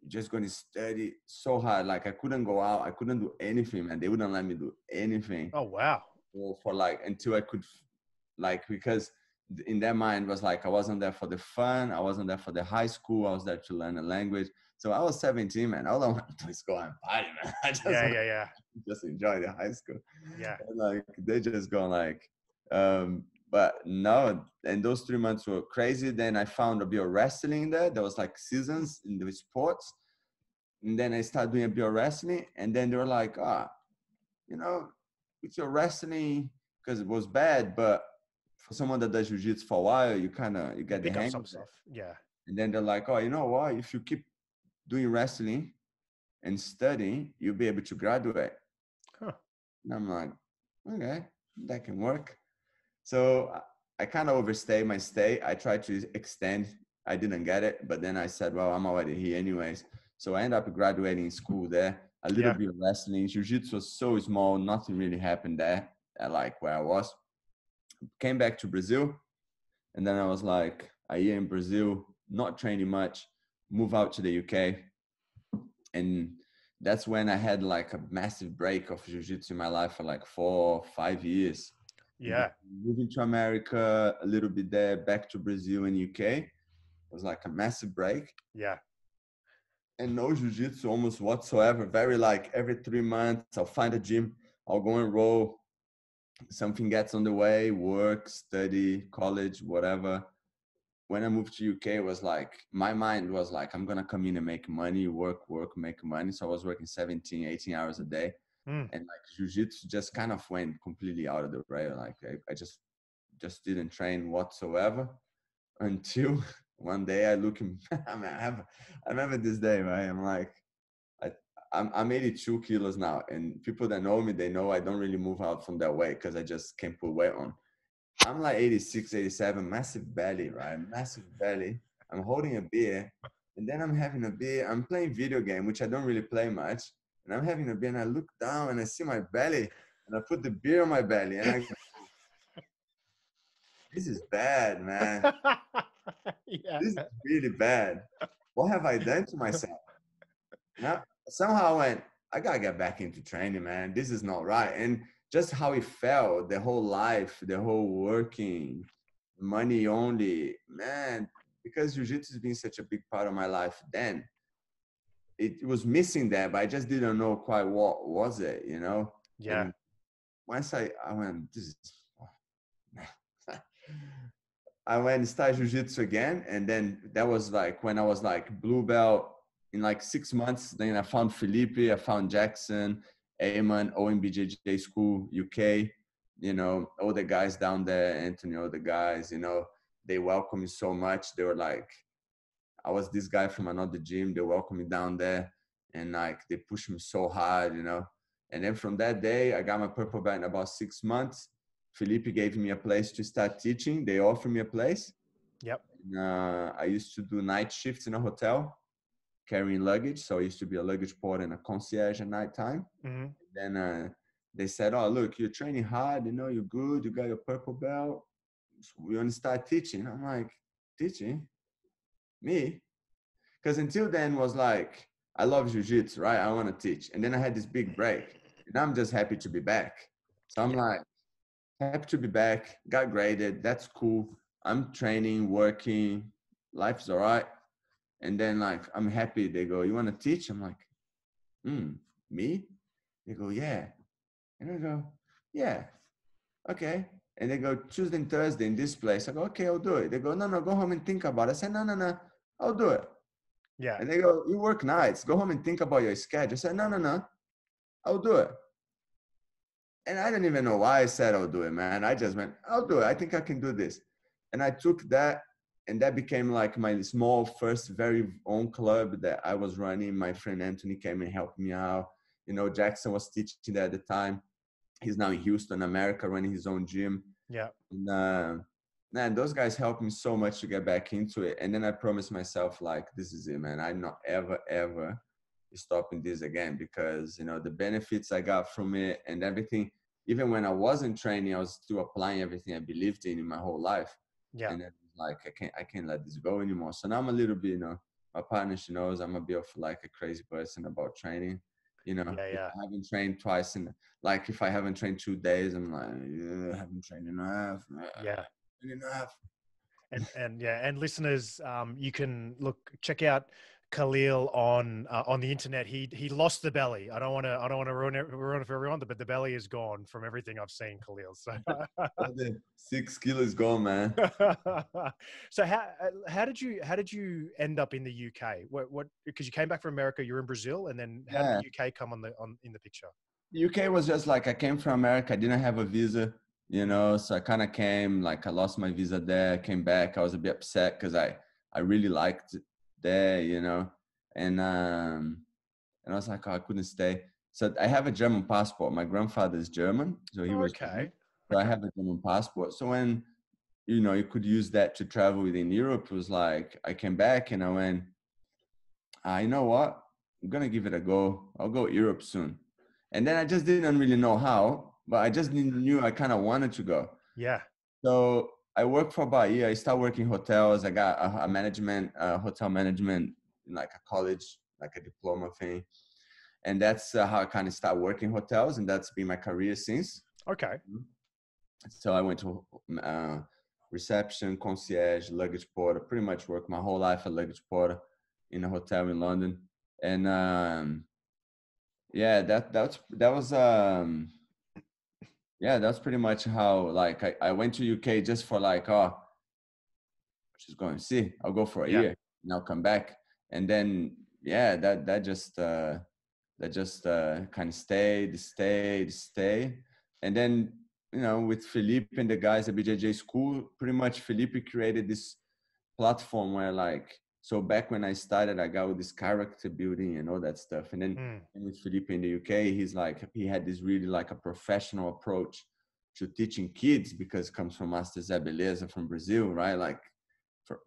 You're just going to study so hard." Like I couldn't go out. I couldn't do anything, man. They wouldn't let me do anything Oh, wow. for like until I could, like, because in their mind was like I wasn't there for the fun. I wasn't there for the high school. I was there to learn a language. So I was 17, man. All I wanted to do is go and party, man. I just Yeah, want yeah, yeah, to just enjoy the high school. yeah, And like they just go like, but no. And those 3 months were crazy. Then I found a bit of wrestling there. There was like seasons in the sports. And then I started doing a bit of wrestling. And then they were like, you know, with your wrestling, because it was bad, but for someone that does jiu-jitsu for a while, you you get the pick up hang some of it. stuff. Yeah. And then they're like, "Oh, you know what? If you keep doing wrestling and studying, you'll be able to graduate." Huh. And I'm like, "Okay, that can work." So I kind of overstayed my stay. I tried to extend. I didn't get it, but then I said, "Well, I'm already here anyways." So I ended up graduating in school there. A little Yeah. bit of wrestling. Jiu-jitsu was so small, nothing really happened there. Like where I was. Came back to Brazil, and then I was like a year in Brazil, not training much. Move out to the UK, and that's when I had like a massive break of jiu-jitsu in my life for like 4 or 5 years. Yeah. Moving to America, a little bit there, back to Brazil and UK. It was like a massive break. Yeah. And no jiu-jitsu almost whatsoever. Very like every 3 months, I'll find a gym, I'll go and roll. something gets on the way, work, study, college, whatever. When I moved to UK, it was like, my mind was like, I'm going to come in and make money, work, make money. So I was working 17, 18 hours a day. Mm. And like jiu-jitsu just kind of went completely out of the rail. Like I just didn't train whatsoever until one day I look in, I mean, I remember this day, right? I'm like, I, I'm 82 kilos now, and people that know me, they know I don't really move out from that weight because I just can't put weight on. I'm like 86, 87, massive belly, right? Massive belly. I'm holding a beer, and then I'm having a beer. I'm playing video game, which I don't really play much, and I'm having a beer, and I look down and I see my belly, and I put the beer on my belly, and I go, this is bad, man. Yeah. This is really bad. What have I done to myself? Now, somehow I went, I gotta get back into training, man. This is not right. And just how it felt, the whole life, the whole working, money only, man, because jiu-jitsu has been such a big part of my life then, it was missing that, but I just didn't know quite what was it, you know? Yeah. And once I went, this is, I went and started jiu-jitsu again. And then that was like when I was like blue belt in like 6 months. Then I found Felipe, I found Jackson, Ayman, OMBJJ School, UK, you know, all the guys down there, Anthony, all the guys, you know, they welcomed me so much. They were like, I was this guy from another gym. They welcomed me down there and like they pushed me so hard, you know. And then from that day, I got my purple belt in about 6 months. Felipe gave me a place to start teaching. They offered me a place. Yep. I used to do night shifts in a hotel, carrying luggage. So I used to be a luggage porter and a concierge at nighttime. Mm-hmm. Then they said, "Oh, look, you're training hard. You know, you're good. You got your purple belt. So we want to start teaching." I'm like, "Teaching me?" Because until then was like, I love jiu-jitsu, right? I want to teach. And then I had this big break, and I'm just happy to be back. So I'm Yeah. like, happy to be back. Got graded. That's cool. I'm training, working. Life's all right. And then like I'm happy. They go, "You want to teach?" I'm like, me? They go, "Yeah." And I go, "Yeah, okay." And they go, "Tuesday and Thursday in this place." I go, "Okay, I'll do it." They go, "No, no, go home and think about it." I said, "No, no, no, I'll do it." Yeah. And they go, "You work nights. Go home and think about your schedule." I said, "No, no, no, I'll do it." And I didn't even know why I said I'll do it, man. I just went, "I'll do it. I think I can do this." And I took that, and that became like my small first very own club that I was running. My friend Anthony came and helped me out. You know, Jackson was teaching there at the time. He's now in Houston, America, running his own gym. Yeah. And man, those guys helped me so much to get back into it. And then I promised myself, like, this is it, man. I'm not ever stopping this again, because you know the benefits I got from it and everything. Even when I wasn't training, I was still applying everything I believed in my whole life. Yeah. And then like I can't let this go anymore. So now I'm a little bit, you know, my partner, she knows I'm a bit of like a crazy person about training. You know, Yeah. if Yeah. I haven't trained twice in, like if I haven't trained 2 days, I'm like, yeah, I haven't trained enough. Yeah. Enough. And yeah, and listeners, you can check out Kalil on the internet. He lost the belly. I don't want to ruin it for everyone, but the belly is gone from everything I've seen, Kalil. So All the 6 kilos gone, man. so how did you end up in the UK? What because you came back from America, you're in Brazil, and then how did Yeah. the UK come on in the picture? UK was just like I came from America. I didn't have a visa, you know, so I kind of came. Like I lost my visa there. Came back. I was a bit upset because I really liked it there, you know, and I was like, oh, I couldn't stay. So I have a German passport. My grandfather is German, so he Oh, was German. okay. So I Okay. have a German passport. So when you know you could use that to travel within Europe, it was like I came back and I went, you know what? I'm gonna give it a go. I'll go Europe soon. And then I just didn't really know how, but I just knew I kind of wanted to go. Yeah. So I worked for about a year. I started working hotels. I got a management, hotel management, in like a college, like a diploma thing. And that's how I kind of started working hotels, and that's been my career since. Okay. So I went to reception, concierge, luggage porter. Pretty much worked my whole life as luggage porter in a hotel in London. And yeah, that was yeah, that's pretty much how, like, I went to UK just for like, oh, just go and see. I'll go for a Yeah. year and I'll come back. And then, yeah, that just kind of stay. And then, you know, with Felipe and the guys at BJJ school, pretty much Felipe created this platform where, like, so back when I started, I got with this character building and all that stuff. And then Mm. with Felipe in the UK, he's like, he had this really like a professional approach to teaching kids because it comes from Master Zé Beleza from Brazil, right? Like,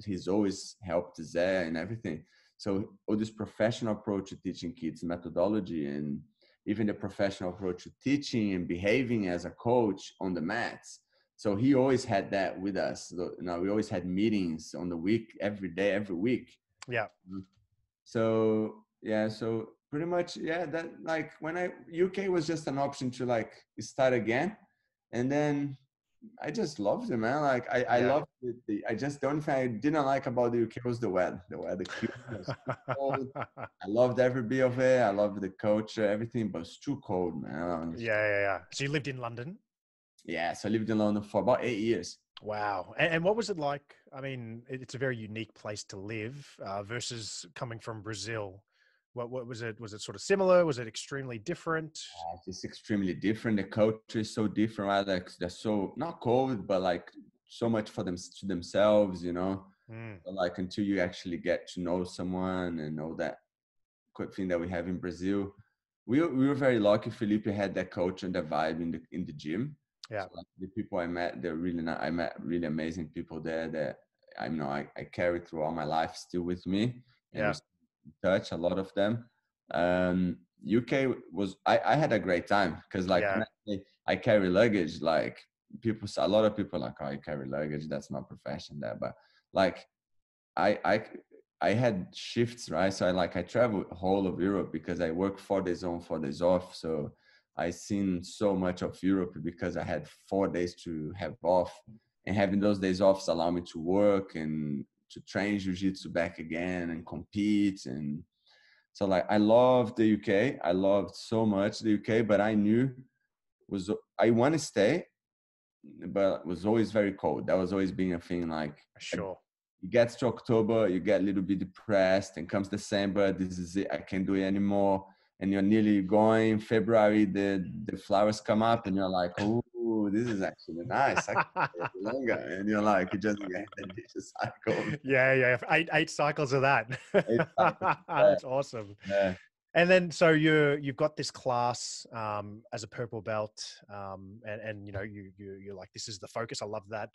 he's always helped Zé and everything. So all this professional approach to teaching kids, methodology, and even the professional approach to teaching and behaving as a coach on the mats. So he always had that with us. You know, we always had meetings on the week, every day, every week. Yeah. So yeah, so pretty much, yeah, that, like, when I UK was just an option to like start again. And then I just loved it, man. Like, I Yeah. loved it. I just, the only thing I didn't like about the UK was the weather. The weather killed me. It was too cold. I loved every bit of it. I loved the culture, everything, but it's too cold, man. Yeah. So you lived in London? Yeah, so I lived in London for about 8 years. Wow. And what was it like? I mean, it's a very unique place to live versus coming from Brazil. What was it? Was it sort of similar? Was it extremely different? It's extremely different. The culture is so different, right? Like, they're so not cold, but like so much for them to themselves, you know. Mm. But like, until you actually get to know someone and all that good thing that we have in Brazil, we were very lucky. Felipe had that culture and the vibe in the gym. Yeah. So like, the people I met, they're really not, I met really amazing people there that I know I carry through all my life still with me, and we Yeah. stay in touch, a lot of them. UK was, I had a great time because, like, Yeah. when I carry luggage, like, a lot of people are like, oh, you carry luggage, that's not profession there, but like, I I I had shifts, right? So I travel whole of Europe because I work 4 days on, 4 days off. So I seen so much of Europe because I had 4 days to have off, and having those days off allow me to work and to train jiu-jitsu back again and compete. And so, like, I loved the UK. I loved so much the UK, but I knew was I want to stay, but it was always very cold. That was always being a thing. Like, Sure. it gets to October, you get a little bit depressed, and comes December, this is it, I can't do it anymore. And you're nearly going. February, the flowers come up, and you're like, oh, this is actually nice. I can stay longer. And you're like, you just get the vicious cycle. Yeah. Eight cycles of that. It's like, That's awesome. yeah. And then, so you've got this class as a purple belt, and you know you're like, this is the focus. I love that.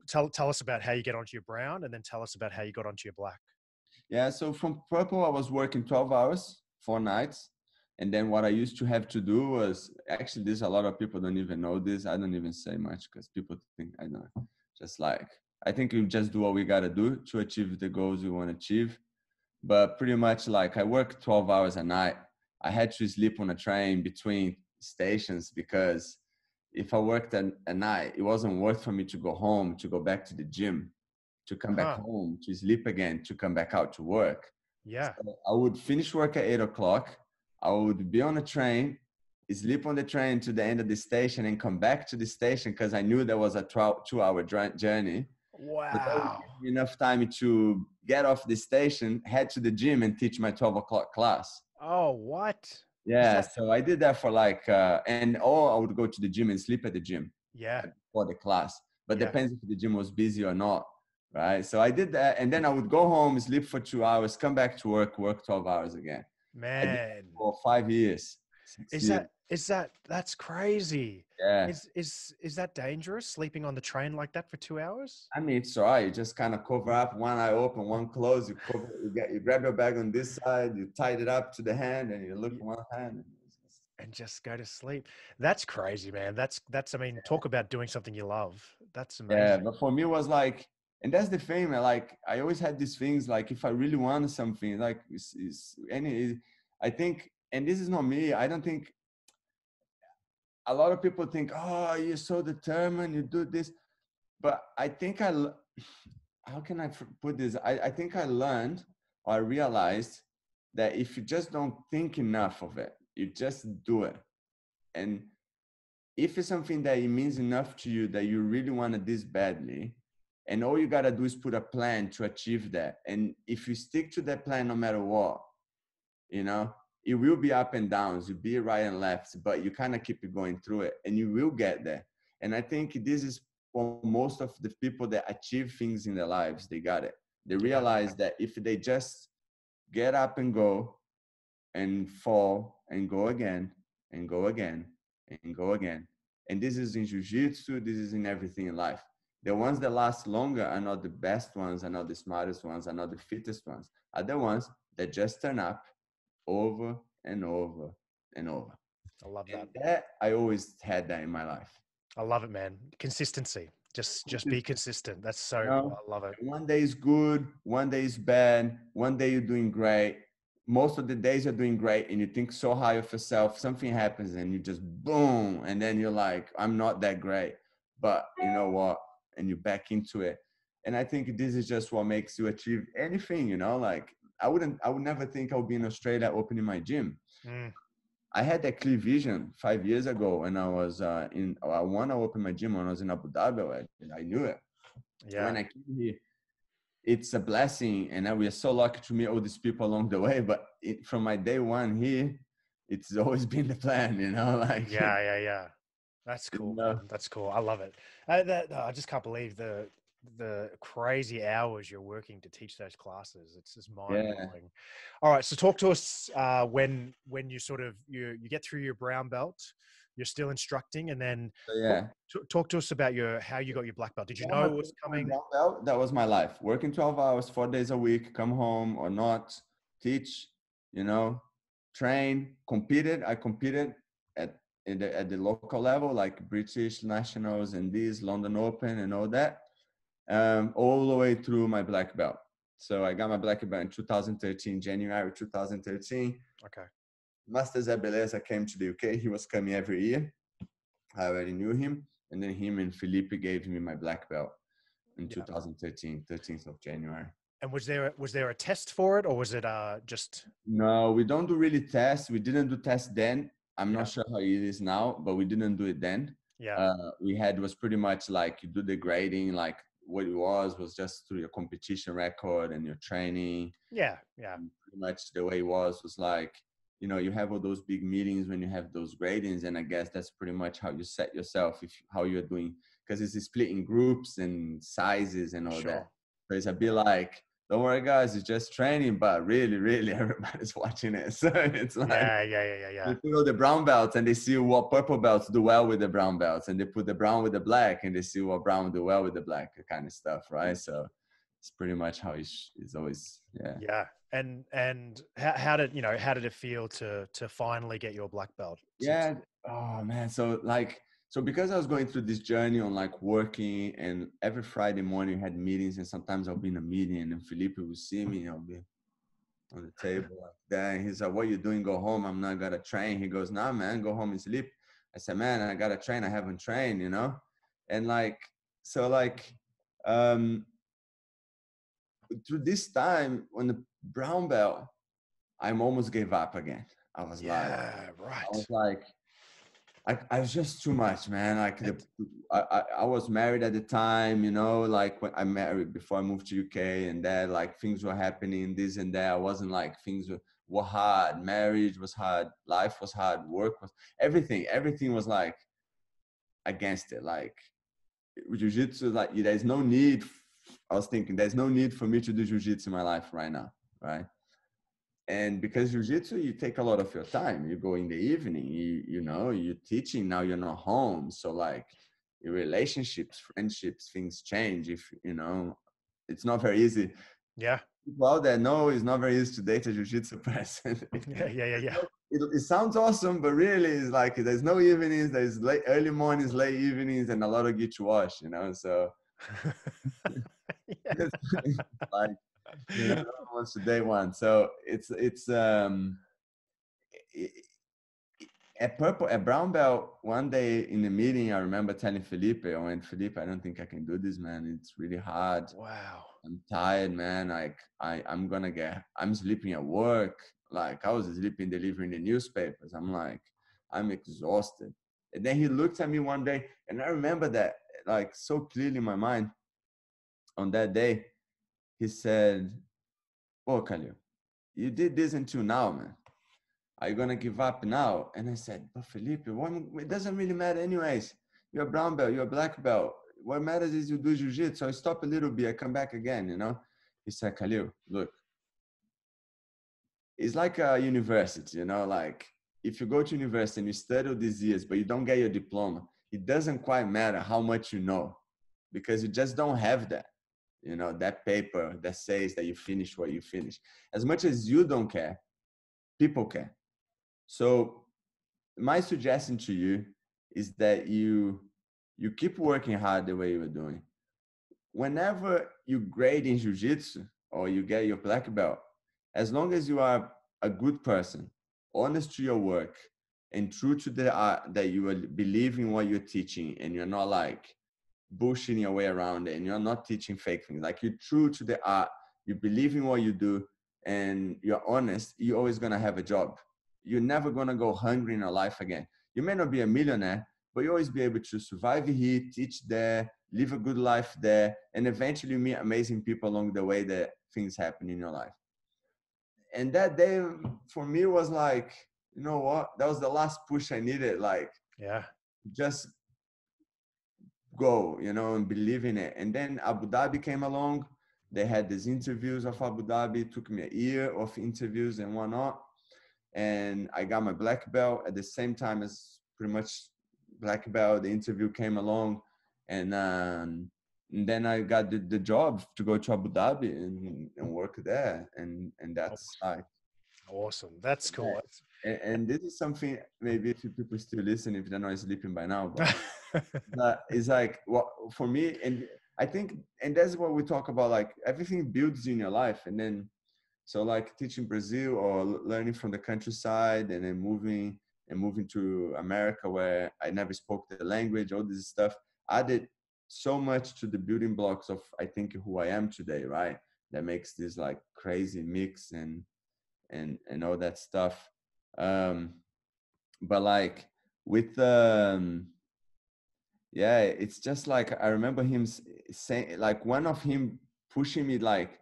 Tell us about how you get onto your brown, and then tell us about how you got onto your black. Yeah, so from purple, I was working 12 hours, 4 nights. And then what I used to have to do was, actually, this, a lot of people don't even know this. I don't even say much because people think I don't. Just like, I think we just do what we got to do to achieve the goals we want to achieve. But pretty much, like, I work 12 hours a night. I had to sleep on a train between stations because if I worked at night, it wasn't worth for me to go home, to go back to the gym, to come back Huh. home, to sleep again, to come back out to work. Yeah. So I would finish work at 8 o'clock. I would be on a train, sleep on the train to the end of the station, and come back to the station because I knew there was a 2-hour journey. So that would Wow. give me enough time to get off the station, head to the gym, and teach my 12 o'clock class. Oh, what is Yeah, that? so I did that for like, or I would go to the gym and sleep at the gym Yeah. for the class. But Yeah. depends if the gym was busy or not, right? So I did that, and then I would go home, sleep for 2 hours, come back to work 12 hours again. I did it Man. for 5 years, 6 years. That's crazy. Yeah. Is that dangerous, sleeping on the train like that for 2 hours? I mean, it's all right. You just kind of cover up, one eye open, one closed. You grab your bag on this side, you tied it up to the hand, and you look one hand. And just go to sleep. That's crazy, man. I mean, talk about doing something you love. That's Yeah, amazing. but for me, it was like, and that's the thing, man. Like, I always had these things. Like, if I really wanted something, like, I think, and this is not me. I don't think a lot of people think, oh, you're so determined, you do this. But I think how can I put this? I think I learned, or I realized, that if you just don't think enough of it, you just do it. And if it's something that it means enough to you that you really want it this badly, and all you gotta do is put a plan to achieve that. And if you stick to that plan no matter what, you know, it will be up and downs, you'll be right and left, but you kind of keep it going through it and you will get there. And I think this is for most of the people that achieve things in their lives, they got it. They Yeah. realize that if they just get up and go and fall and go again and go again and go again. And this is in jiu-jitsu, this is in everything in life. The ones that last longer are not the best ones, are not the smartest ones, are not the fittest ones, are the ones that just turn up over and over and over. I love that. And that I always had that in my life. I love it, man. Consistency. Just be consistent. That's so You cool. know, I love it. one day is good, one day is bad, one day you're doing great. Most of the days you're doing great and you think so high of yourself, something happens and you just boom, and then you're like, I'm not that great. But you know what? And you're back into it. And I think this is just what makes you achieve anything, you know, like I would never think I would be in Australia opening my gym. Mm, I had that clear vision 5 years ago when I was I want to open my gym when I was in Abu Dhabi. I knew it. When yeah. I came here, it's a blessing, and we are so lucky to meet all these people along the way. But from my day one here, it's always been the plan, you know, like Yeah. That's you cool, know, man. That's cool. I love it. I just can't believe the crazy hours you're working to teach those classes. It's just mind yeah, blowing. All right, so talk to us when you sort of you get through your brown belt, you're still instructing, and then so yeah. talk to us about your how you got your black belt. Did you Yeah, know it was my coming? brown belt, that was my life. Working 12 hours, 4 days a week, come home or not, teach, you know, train, competed. I competed at at the local level, like British Nationals and this, London Open and all that, all the way through my black belt. So I got my black belt in 2013, January 2013. Okay. Master Zé Beleza came to the UK. He was coming every year. I already knew him. And then him and Felipe gave me my black belt in Yeah. 2013, 13th of January. And was there a test for it, or was it just No, we don't do really tests. We didn't do tests then. I'm yeah not sure how it is now, but we didn't do it then. yeah We had was pretty much like you do the grading, like what it was just through your competition record and your training. yeah And pretty much the way it was like, you know, you have all those big meetings when you have those gradings, and I guess that's pretty much how you set yourself if how you're doing, because it's split in groups and sizes and all that. sure So it's a bit like, don't worry guys, it's just training, but really everybody's watching it. So it's like yeah they put all the brown belts and they see what purple belts do well with the brown belts, and they put the brown with the black and they see what brown do well with the black, kind of stuff, right? So it's pretty much how it's always, yeah. yeah. And how did how did it feel to finally get your black belt? Yeah. Oh man. So like, so because I was going through this journey on like working, and every Friday morning I had meetings, and sometimes I'll be in a meeting and then Felipe will see me, I'll be on the table like that. And he's like, what you doing? Go home. I'm not gonna train. He goes, nah, man, go home and sleep. I said, man, I gotta train. I haven't trained, you know? And like, so like, um, through this time on the brown belt, I'm almost gave up again. I was like, Yeah, I right. was like, I was just too much, man. Like It- I was married at the time, you know, like when I married before I moved to UK, and that like things were happening, this and that. I wasn't like things were hard. Marriage was hard. Life was hard. Work was everything. Everything was like against it. Like jiu-jitsu, like there's no need. I was thinking there's no need for me to do jiu-jitsu in my life right now, right? And because jiu-jitsu, you take a lot of your time. You go in the evening, you know, you're teaching, now you're not home. So like your relationships, friendships, things change. If you know, it's not very easy. yeah. People out there know it's not very easy to date a jiu-jitsu person. Yeah. It sounds awesome, but really it's like there's no evenings, there's late early mornings, late evenings, and a lot of get to wash, you know. So Yeah. it's like, you know, once to day one. So it's at brown belt, one day in the meeting, I remember telling Felipe, I went, Felipe, I don't think I can do this, man. It's really hard. Wow. I'm tired, man. Like I'm sleeping at work. Like I was sleeping delivering the newspapers. I'm like, I'm exhausted. And then he looked at me one day, and I remember that like so clearly in my mind. On that day, he said, "Oh, Kalil, you did this until now, man. Are you gonna give up now?" And I said, "But Felipe, it doesn't really matter anyways. You're a brown belt, you're a black belt. What matters is you do jiu-jitsu. I stop a little bit, I come back again, you know?" He said, "Kalil, look, it's like a university, you know, like if you go to university and you study all these years, but you don't get your diploma, it doesn't quite matter how much you know, because you just don't have that, you know, that paper that says that you finished what you finished. As much as you don't care, people care. So my suggestion to you is that you keep working hard the way you were doing. Whenever you grade in jiu-jitsu or you get your black belt, as long as you are a good person, honest to your work, and true to the art that you are believing what you're teaching, and you're not like bullshitting your way around it, and you're not teaching fake things, like you're true to the art, you believe in what you do, and you're honest, you're always going to have a job. You're never going to go hungry in your life again. You may not be a millionaire, but you always be able to survive here, teach there, live a good life there, and eventually meet amazing people along the way that things happen in your life. And that day for me was like, you know what? That was the last push I needed. Like, Yeah. just go, you know, and believe in it. And then Abu Dhabi came along. They had these interviews of Abu Dhabi. It took me a year of interviews and whatnot. And I got my black belt at the same time as pretty much black belt. The interview came along, and then I got the job to go to Abu Dhabi and work there. And that's like Awesome. That's cool. and this is something maybe a few people still listen if they're not sleeping by now, but it's like what for me, and I think, and that's what we talk about, like everything builds in your life. And then so like teaching Brazil or learning from the countryside and then moving to America where I never spoke the language, all this stuff added so much to the building blocks of I think who I am today, right? That makes this like crazy mix and all that stuff. But like with yeah, it's just like I remember him saying, like one of him pushing me like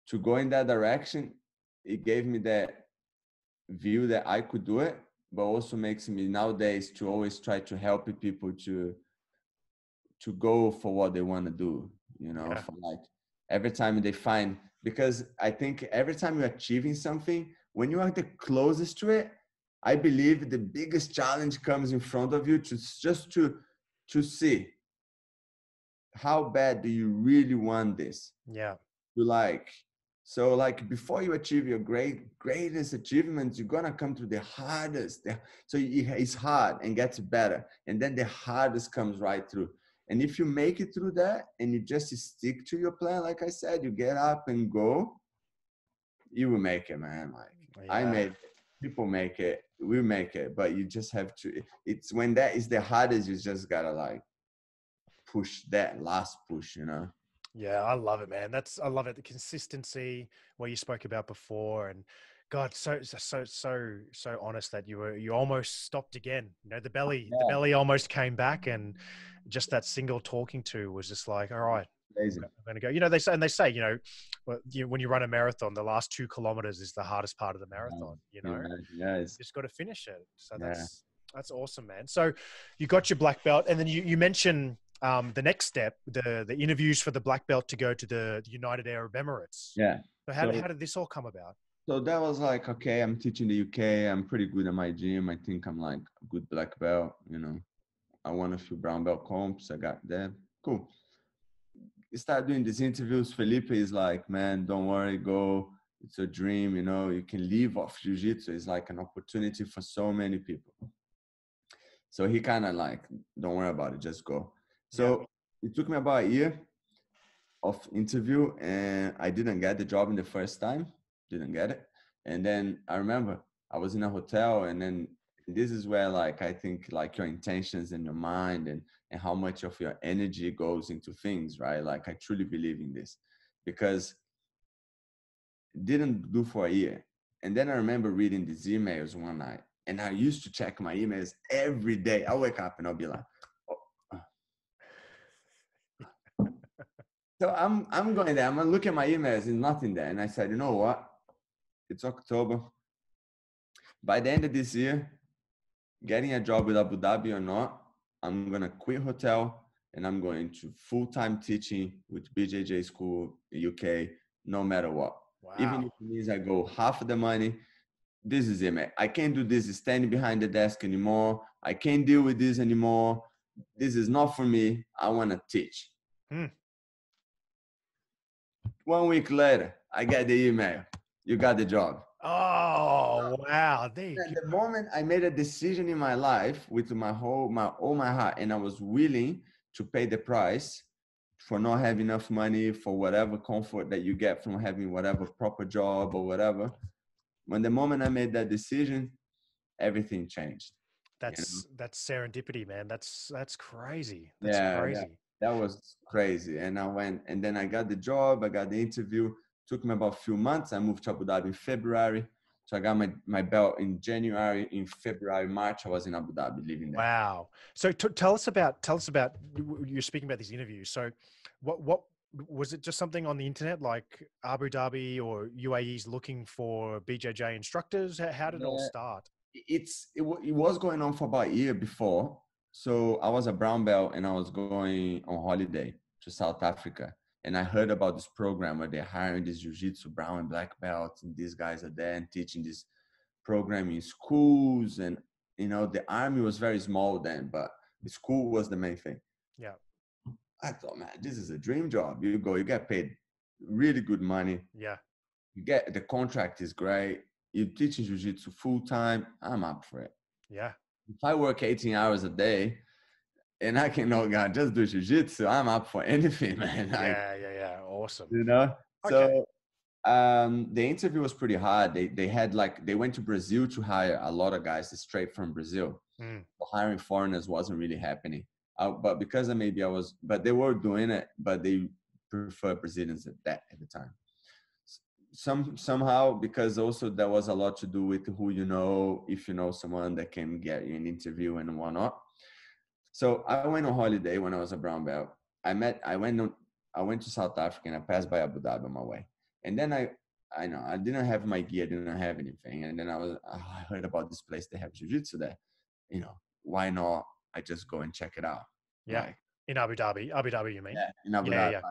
to go in that direction. It gave me that view that I could do it, but also makes me nowadays to always try to help people to go for what they want to do, you know, Yeah. for like every time they find, because I think every time you're achieving something, when you are the closest to it, I believe the biggest challenge comes in front of you to just to see how bad do you really want this. Yeah. To like, so like before you achieve your greatest achievements, you're gonna come to the hardest. So it's hard and gets better, and then the hardest comes right through. And if you make it through that and you just stick to your plan, like I said, you get up and go, you will make it, man. Like I Yeah. made it, people make it, we make it, but you just have to. It's when that is the hardest, you just gotta like push that last push, you know. Yeah, I love it, man. I love it. The consistency what you spoke about before, and God, so honest that you almost stopped again. You know, the Yeah, belly almost came back, and just that single talking to was just like, all right, crazy. I'm going to go. You know, they say, you know, when you run a marathon, the last 2 kilometers is the hardest part of the marathon. You know, Yeah, you just got to finish it. So yeah. that's awesome, man. So you got your black belt, and then you mentioned the next step, the interviews for the black belt to go to the United Arab Emirates. Yeah. So how So did this all come about? so that was like, okay, I'm teaching the UK. I'm pretty good at my gym. I think I'm like a good black belt, you know. I won a few brown belt comps. I got that. Cool. You start doing these interviews. Felipe is like, man, don't worry, go. It's a dream, you know. You can live off jiu-jitsu. It's like an opportunity for so many people. So he kind of like, don't worry about it, just go. Yeah, So it took me about a year of interview and I didn't get the job in the first time, didn't get it. And then I remember I was in a hotel, and then this is where like I think like your intentions and your mind and how much of your energy goes into things, right? Like I truly believe in this because it didn't do for a year. And then I remember reading these emails one night, And I used to check my emails every day. I wake up and I'll be like, oh. So I'm going there. I'm gonna look at my emails and nothing there. And I said, you know what? It's October. By the end of this year, getting a job with Abu Dhabi or not, I'm gonna quit hotel and I'm going to full-time teaching with BJJ school in UK, no matter what. Wow. Even if it means I go half of the money, this is it, man. I can't do this standing behind the desk anymore. I can't deal with this anymore. This is not for me. I want to teach. 1 week later, I get the email. You got the job. Oh, wow. There you And go. the moment I made a decision in my life with all my heart, and I was willing to pay the price for not having enough money for whatever comfort that you get from having whatever proper job or whatever. When the moment I made that decision, everything changed. That's serendipity, man. That's crazy. That's Yeah, crazy. that was crazy. And I went, and then I got the job. I got the interview. Took me about a few months. I moved to Abu Dhabi in February. So I got my belt in January. In February, March, I was in Abu Dhabi living there. Wow. So tell us about you're speaking about these interviews. So what was it, just something on the internet like Abu Dhabi or UAE's looking for BJJ instructors? How did it all start? It was going on for about a year before. So I was a brown belt and I was going on holiday to South Africa. And I heard about this program where they're hiring these jiu-jitsu brown and black belts, and these guys are there and teaching this program in schools. And, the army was very small then, but the school was the main thing. Yeah. I thought, man, this is a dream job. You go, you get paid really good money. Yeah. You get, the contract is great. You're teaching jiu-jitsu full-time. I'm up for it. Yeah. If I work 18 hours a day and I can just do jiu-jitsu, I'm up for anything, man. Yeah. Awesome. Okay. So the interview was pretty hard. They went to Brazil to hire a lot of guys straight from Brazil. Hiring foreigners wasn't really happening. But because but they were doing it, but they prefer Brazilians at the time. Somehow, because also there was a lot to do with who if you know someone that can get you an interview and whatnot. So I went on holiday when I was a brown belt. I went to South Africa and I passed by Abu Dhabi on my way. And then I didn't have my gear, didn't have anything. And then I heard about this place, they have jiu-jitsu there. Why not? I just go and check it out. Yeah. Like, in Abu Dhabi, you mean? Yeah, in Abu Dhabi. Yeah.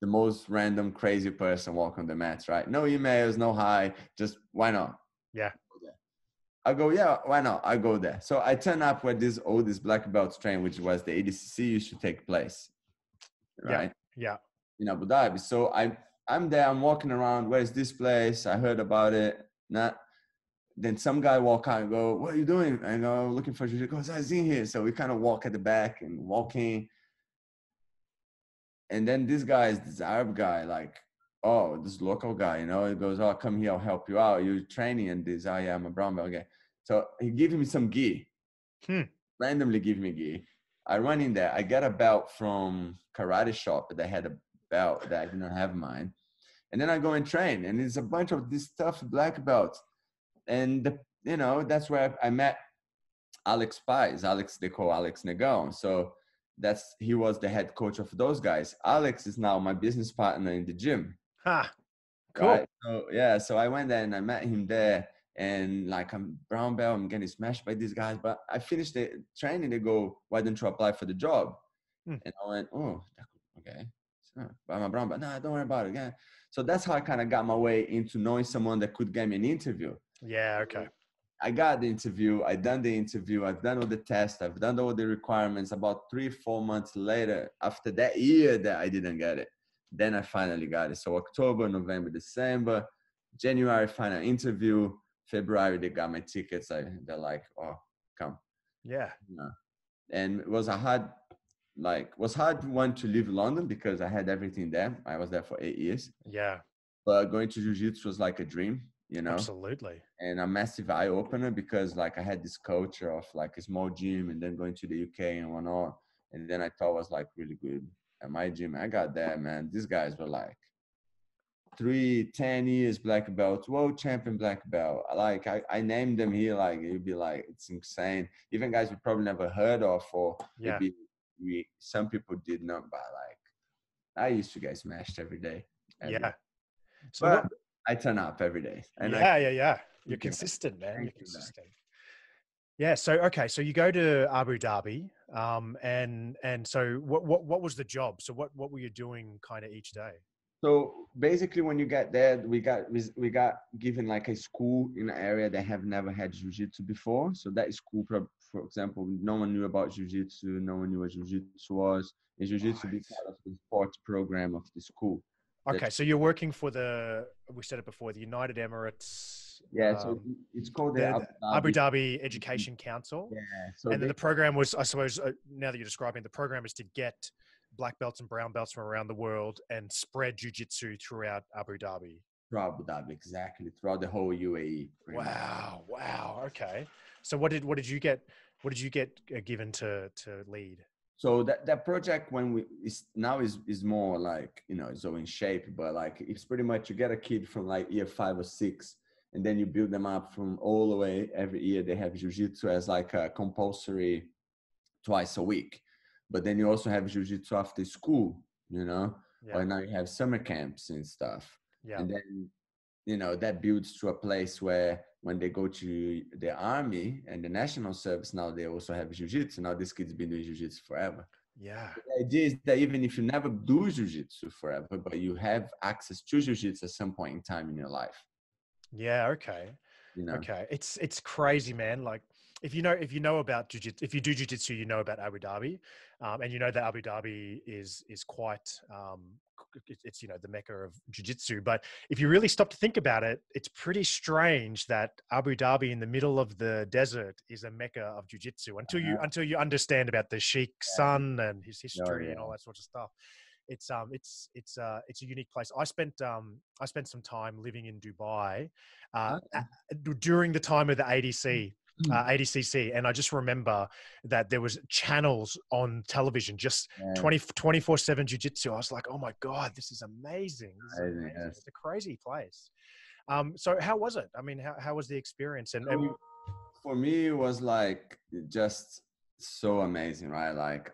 The most random crazy person walk on the mats, right? No emails, no hi, just why not? Yeah. I go, yeah, why not? I go there. So I turn up where this black belt train, which was the ADCC, used to take place, right? Yeah. In Abu Dhabi. So I'm there, I'm walking around. Where's this place? I heard about it. Then some guy walk out and go, what are you doing? I go, looking for you. He goes, I was in here. So we kind of walk at the back and walk in. And then this Arab guy, like, oh, this local guy, he goes, oh, come here, I'll help you out. You're training and this, yeah, I'm a brown belt guy. So he gave me some gi, randomly give me gi. I run in there. I get a belt from karate shop that had a belt that I didn't have mine. And then I go and train, and it's a bunch of this tough black belts. And, that's where I met Alex Pies. They call Alex Negão. So he was the head coach of those guys. Alex is now my business partner in the gym. Cool. Right? So I went there and I met him there, and like, I'm brown belt, I'm getting smashed by these guys, but I finished the training. They go, why don't you apply for the job? And I went, oh, okay. So, but I'm a brown belt. Nah, don't worry about it again. So that's how I kind of got my way into knowing someone that could get me an interview. Yeah. Okay. I got the interview. I've done the interview. I've done all the tests. I've done all the requirements. About 3-4 months later, after that year that I didn't get it, then I finally got it. So October, November, December, January, final interview. February, they got my tickets. They're like, oh, come. Yeah. And it was hard one to leave London because I had everything there. I was there for 8 years. Yeah. But going to jiu-jitsu was like a dream, Absolutely. And a massive eye opener because like I had this culture of like a small gym and then going to the UK and whatnot. And then I thought was like really good at my gym. I got there, man. These guys were like 10 years black belt, world champion black belt. Like I named them here, like you'd be like, it's insane. Even guys we probably never heard of, or Yeah. maybe some people did not, but like I used to get smashed every day. Yeah. So But I turn up every day. And yeah. You're consistent, man. You're consistent. Yeah. So okay. So you go to Abu Dhabi, and so what was the job? So what were you doing kind of each day? So basically, when you get there, we got given like a school in an area that have never had jiu-jitsu before. So that school, for example, no one knew about jiu-jitsu. No one knew what jiu-jitsu was. And jiu-jitsu be part of the sports program of the school. Okay, so you're working for we said it before, the United Emirates. Yeah, so it's called the Abu Dhabi Education Council. Yeah. So and then the program was, I suppose, now that you're describing, the program is to get black belts and brown belts from around the world and spread jiu-jitsu throughout Abu Dhabi. Throughout Abu Dhabi, exactly. Throughout the whole UAE. Wow. Okay. So what did you get given to lead? So that project now is more like, it's all in shape, but like it's pretty much you get a kid from like year 5 or 6, and then you build them up from all the way. Every year they have jiu-jitsu as like a compulsory twice a week, but then you also have jiu-jitsu after school, or now you have summer camps and stuff. Yeah. And then that builds to a place where when they go to the army and the national service, now they also have jiu-jitsu. Now these kids been doing jiu-jitsu forever. Yeah. The idea is that even if you never do jiu-jitsu forever, but you have access to jiu-jitsu at some point in time in your life. Yeah. Okay. Okay. It's crazy, man. Like if you know about jiu-jitsu, if you do jiu-jitsu, you know about Abu Dhabi, and you know that Abu Dhabi is quite, it's the mecca of jiu-jitsu. But if you really stop to think about it, it's pretty strange that Abu Dhabi in the middle of the desert is a mecca of jiu-jitsu until you understand about the Sheikh's son and his history and all that sort of stuff. It's a unique place. I spent some time living in Dubai during the time of the ADCC, and I just remember that there was channels on television just 24/7 jiu-jitsu. I was like, oh my God, this is amazing. Yes. It's a crazy place. So how was it? I mean, how was the experience? And for me, it was like just so amazing, right? Like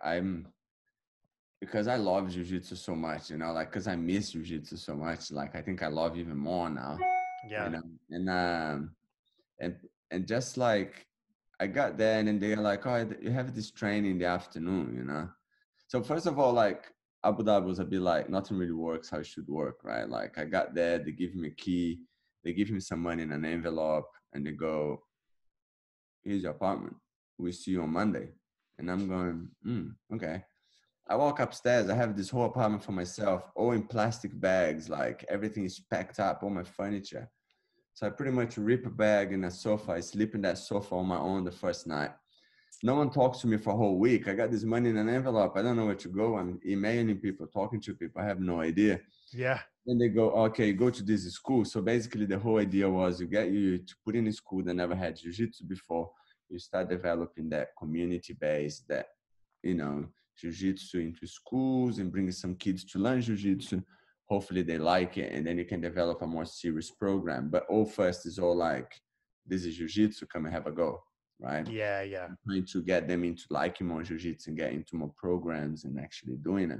because I love jiu-jitsu so much, like, because I miss jiu-jitsu so much. Like, I think I love even more now. Yeah. And just like, I got there and then they're like, oh, you have this training in the afternoon, So first of all, like, Abu Dhabi was a bit like, nothing really works how it should work, right? Like, I got there, they give me a key, they give me some money in an envelope, and they go, here's your apartment. We'll see you on Monday. And I'm going, okay. I walk upstairs, I have this whole apartment for myself, all in plastic bags, like everything is packed up, all my furniture. So I pretty much rip a bag in a sofa. I sleep in that sofa on my own the first night. No one talks to me for a whole week. I got this money in an envelope. I don't know where to go. I'm emailing people, talking to people. I have no idea. Yeah. Then they go, okay, go to this school. So basically the whole idea was you to put in a school that never had jiu-jitsu before. You start developing that community base, that, jiu-jitsu into schools and bringing some kids to learn jiu-jitsu. Hopefully they like it, and then you can develop a more serious program. But all first is all like, this is jiu-jitsu, come and have a go, right? Yeah. I'm trying to get them into liking more jiu-jitsu and get into more programs and actually doing it.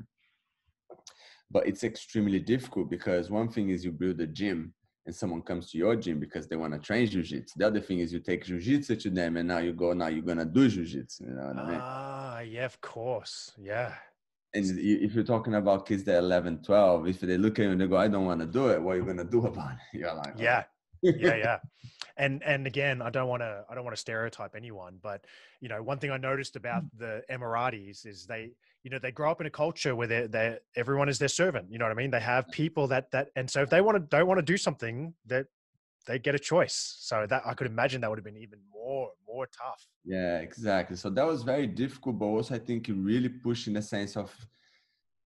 But it's extremely difficult because one thing is you build a gym and someone comes to your gym because they want to train jiu-jitsu. The other thing is you take jiu-jitsu to them and now you're going to do jiu-jitsu. You know what I mean? Yeah, of course. Yeah. And if you're talking about kids that are 11, 12, if they look at you and they go, I don't want to do it, what are you going to do about it? You're like, yeah. Yeah. And again, I don't want to stereotype anyone, but one thing I noticed about the Emiratis is they grow up in a culture where everyone is their servant. You know what I mean? They have people that, and so if they don't want to do something, that they get a choice. So that I could imagine that would have been even more tough. Yeah, exactly. So that was very difficult, but also I think it really pushed in the sense of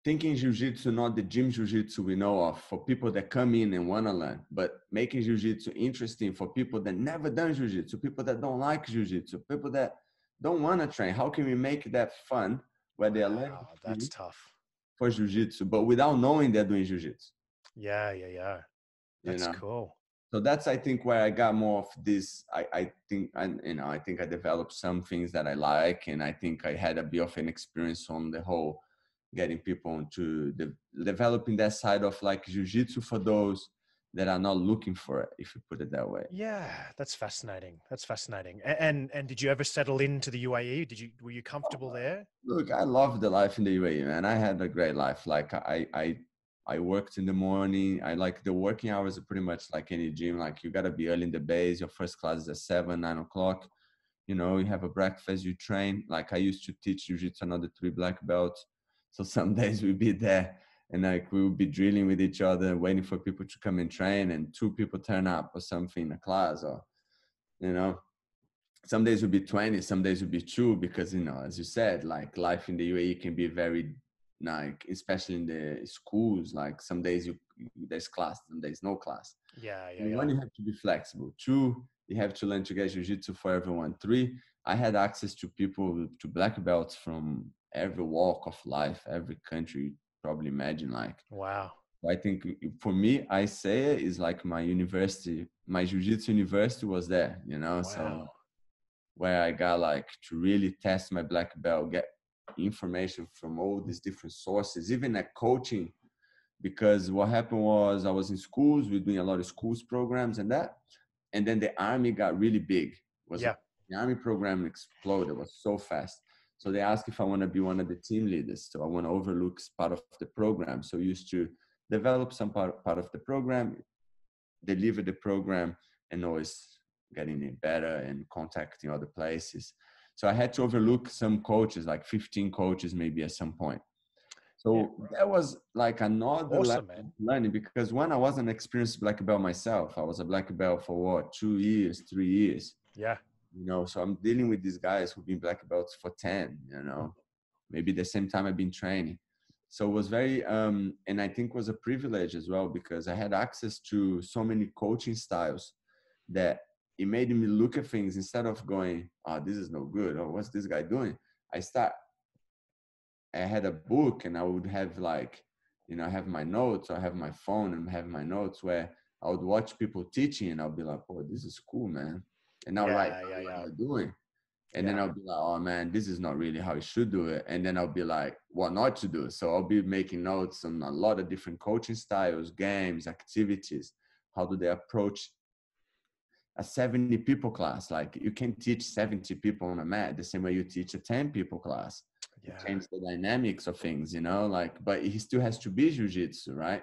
thinking jiu-jitsu, not the gym jiu-jitsu we know of, for people that come in and want to learn, but making jiu-jitsu interesting for people that never done jiu-jitsu, people that don't like jiu-jitsu, people that don't want to train. How can we make that fun where they are learning? That's tough. For jiu-jitsu, but without knowing they're doing jiu-jitsu. Yeah, yeah, yeah. you That's know. cool. So that's, I think, where I got more of this. I think, and I think I developed some things that I like, and I think I had a bit of an experience on the whole, getting people into developing that side of like jujitsu for those that are not looking for it, if you put it that way. Yeah, that's fascinating. That's fascinating. And did you ever settle into the UAE? Were you comfortable there? Look, I love the life in the UAE, man. I had a great life. Like I worked in the morning. I like the working hours are pretty much like any gym. Like you gotta be early in the base. Your first class is at 7, 9 o'clock. You know, you have a breakfast, you train. Like I used to teach jiu-jitsu another 3 black belts. So some days we'd be there and like we would be drilling with each other, waiting for people to come and train, and 2 people turn up or something in a class, or you know, some days will be 20, some days will be 2, because you know, as you said, like life in the UAE can be very, like especially in the schools, like some days there's class, some days no class. Yeah, yeah, And yeah. one, you have to be flexible. 2, you have to learn to get jiu-jitsu for everyone. 3, I had access to people, to black belts from every walk of life, every country you probably imagine. Like Wow. I think for me, I say it is like my university, my jiu-jitsu university was there, you know. So Wow. where I got like to really test my black belt, get information from all these different sources, even at coaching. Because what happened was I was in schools, we were doing a lot of schools programs and that. And then the army got really big. Yeah. The army program exploded, it was so fast. So they asked if I want to be one of the team leaders. So I want to overlook part of the program. So I used to develop some part of the program, deliver the program, and always getting it better and contacting other places. So I had to overlook some coaches, like 15 coaches maybe at some point. Yeah. So that was like another level Awesome, of man. learning, because when I was an experienced black belt myself, I was a black belt for what, 2 years, 3 years, Yeah. you know. So I'm dealing with these guys who've been black belts for 10, you know, maybe the same time I've been training. So it was very, and I think was a privilege as well, because I had access to so many coaching styles that it made me look at things instead of going, oh, this is no good, or what's this guy doing? I had a book, and I would have like, you know, I have my notes, or I have my phone and have my notes, where I would watch people teaching and I'll be like, oh, this is cool, man. And I'll write Yeah, yeah, down what yeah. they're doing. And then Yeah. I'll be like, oh man, this is not really how you should do it. And then I'll be like, what not to do. So I'll be making notes on a lot of different coaching styles, games, activities. How do they approach a 70 people class? Like you can teach 70 people on a mat the same way you teach a 10 people class. It Yeah. changes the dynamics of things, you know, like, but he still has to be jiu-jitsu, right?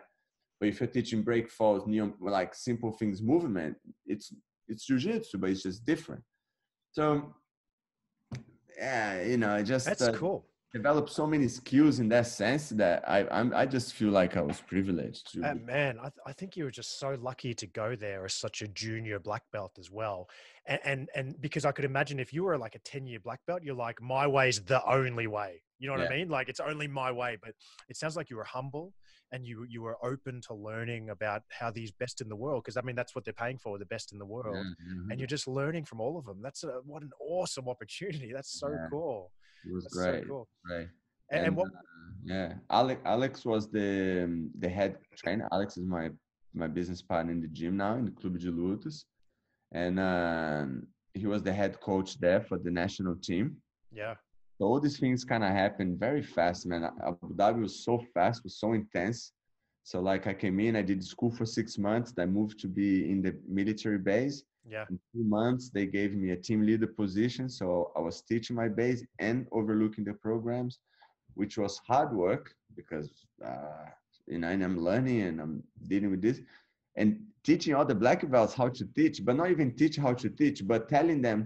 But if you're teaching break falls, neon, like simple things, movement, it's jiu-jitsu, but it's just different. So yeah, you know, I just That's cool. developed so many skills in that sense that I just feel like I was privileged to be. Man, I think you were just so lucky to go there as such a junior black belt as well. And because I could imagine if you were like a 10-year black belt, you're like, my way's the only way. You know what I Yeah. mean? Like it's only my way. But it sounds like you were humble and you were open to learning about how these best in the world, because I mean that's what they're paying for, the best in the world. And Yeah, you're just learning from all of them. What an awesome opportunity. That's so yeah, cool. it was That's so great, cool. great. And And what yeah, Alex was the head trainer. Alex is my business partner in the gym now, in the Clube de Lutas, and he was the head coach there for the national team. yeah, So all these things kind of happened very fast, man. Abu Dhabi was so fast, was so intense. So like I came in, I did school for 6 months. I moved to be in the military base. yeah, In 2 months, they gave me a team leader position. So I was teaching my base and overlooking the programs, which was hard work because, you know, and I'm learning and I'm dealing with this and teaching all the black belts how to teach, but not even teach how to teach, but telling them,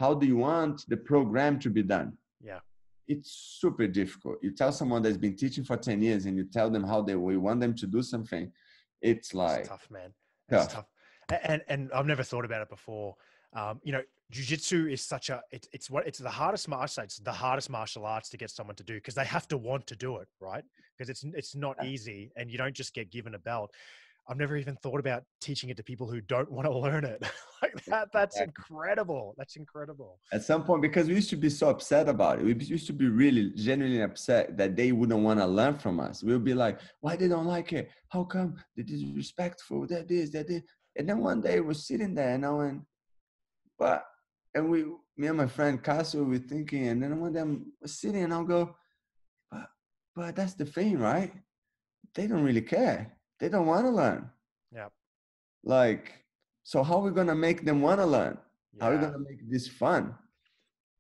how do you want the program to be done? yeah. It's super difficult. You tell someone that's been teaching for 10 years and you tell them how we want them to do something, it's It's like tough, man. It's tough. tough. And I've never thought about it before. You know, jujitsu is such a it's the hardest martial it's the hardest martial arts to get someone to do, because they have to want to do it, right? Because it's not easy, and you don't just get given a belt. I've never even thought about teaching it to people who don't want to learn it. Like that's Exactly. incredible. That's incredible. At some point, because we used to be so upset about it. We used to be really genuinely upset that they wouldn't want to learn from us. We'll be like, why they don't like it? How come they're disrespectful? That this, that this. And then one day we're sitting there and I went, but, and me and my friend Casio, we're thinking, and then one day I'm sitting and I'll go, but, but that's the thing, right? They don't really care. They don't want to learn. Yeah. Like, so how are we going to make them want to learn? How are we Yeah. going to make this fun?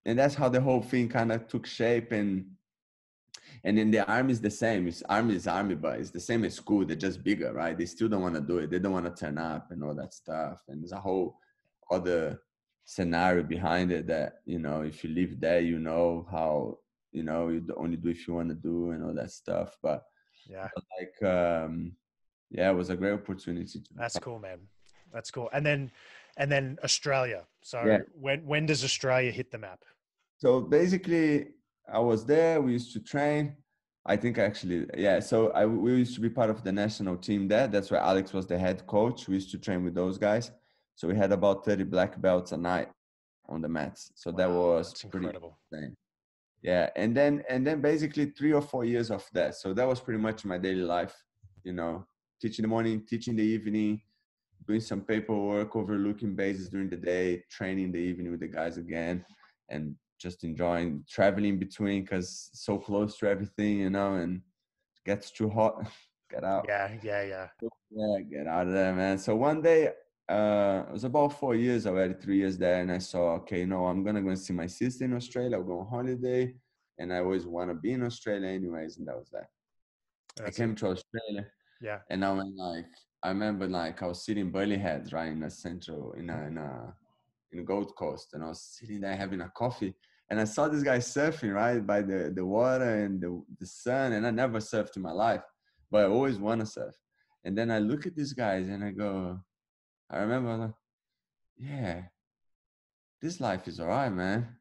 And that's how the whole thing kind of took shape. And in the army is the same. Army is army, but it's the same as school. They're just bigger, right? They still don't want to do it. They don't want to turn up and all that stuff. And there's a whole other scenario behind it that, you know, if you live there, you know how, you know, you only do if you want to do and all that stuff. But Yeah. like, yeah, it was a great opportunity. That's cool, man. That's cool. And then Australia. So Yeah. when does Australia hit the map? So basically, I was there. We used to train. I think actually, yeah. So we used to be part of the national team there. That's where Alex was the head coach. We used to train with those guys. So we had about 30 black belts a night on the mats. So that Wow, was that's pretty incredible. insane. Yeah, and then basically 3 or 4 years of that. So that was pretty much my daily life. You know, teaching in the morning, teaching in the evening, doing some paperwork, overlooking bases during the day, training in the evening with the guys again, and just enjoying traveling between because so close to everything, you know, and it gets too hot, get out. Yeah, yeah, yeah. Yeah, get out of there, man. So one day, it was about 4 years already, 3 years there, and I saw, okay, no, I'm gonna go and see my sister in Australia. I'll go on holiday, and I always want to be in Australia anyways, and that was that. I That's came it. to Australia. Yeah. And I went like, I remember like I was sitting in Burley Heads, right, in a central, in Gold Coast, and I was sitting there having a coffee, and I saw this guy surfing right by the water and the sun, and I never surfed in my life, but I always want to surf. And then I look at these guys and I go, I remember, like, yeah, this life is alright, man.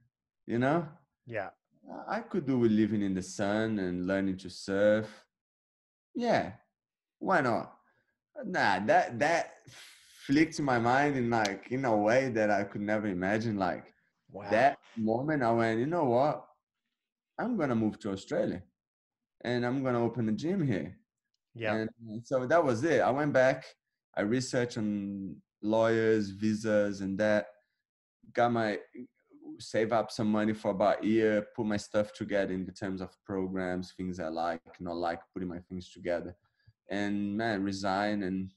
You know, Yeah. I could do with living in the sun and learning to surf. Yeah, why not? Nah, that flicked my mind in a way that I could never imagine. Like Wow. that moment, I went, you know what? I'm gonna move to Australia, and I'm gonna open a gym here. Yeah. And so that was it. I went back. I researched on lawyers, visas, and that. Got my save up some money for about a year. Put my stuff together in the terms of programs, things I like, not like putting my things together. And man, resign and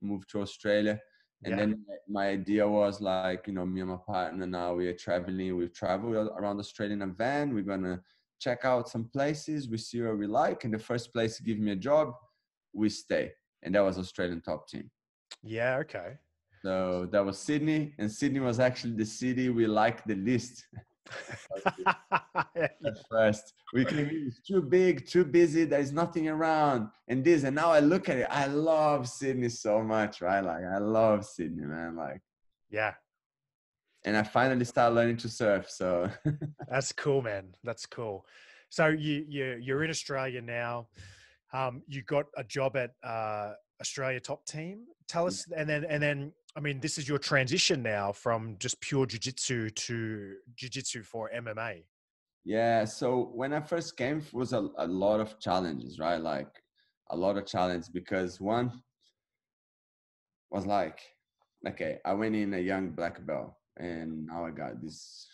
moved to Australia. And Yeah. then my idea was like, you know, me and my partner now we are traveling. We've traveled around Australia in a van. We're gonna check out some places. We see where we like. And the first place to give me a job, we stay. And that was Australian top team. Yeah. Okay. So that was Sydney, and Sydney was actually the city we liked the least. At first, we came in, it's too big, too busy, there's nothing around, and this. And now I look at it, I love Sydney so much, right? Like, I love Sydney, man. Like, Yeah. and I finally started learning to surf. So, That's cool, man. That's cool. So you're in Australia now. You got a job at Australia Top Team. Tell us, and then I mean, this is your transition now from just pure jiu-jitsu to jiu-jitsu for MMA. yeah. So when I first came, it was a lot of challenges, right? Like, a lot of challenge because one was like, okay, I went in a young black belt, and now I got this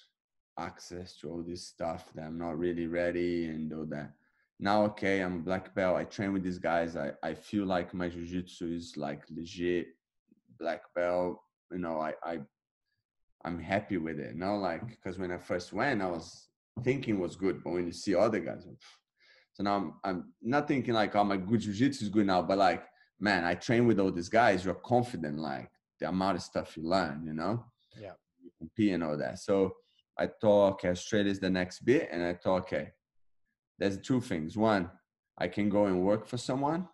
access to all this stuff that I'm not really ready and all that. Now, okay, I'm a black belt. I train with these guys. I feel like my jiu-jitsu is like legit black belt. You know, I'm happy with it. Now, like, because when I first went, I was thinking it was good, but when you see other guys, so now I'm not thinking like, oh, my good jiu-jitsu is good now, but like, man, I train with all these guys. You're confident, like the amount of stuff you learn, you know, Yeah. you compete and all that. So I thought, okay, Australia is the next bit. And I thought, okay, there's two things. One, I can go and work for someone,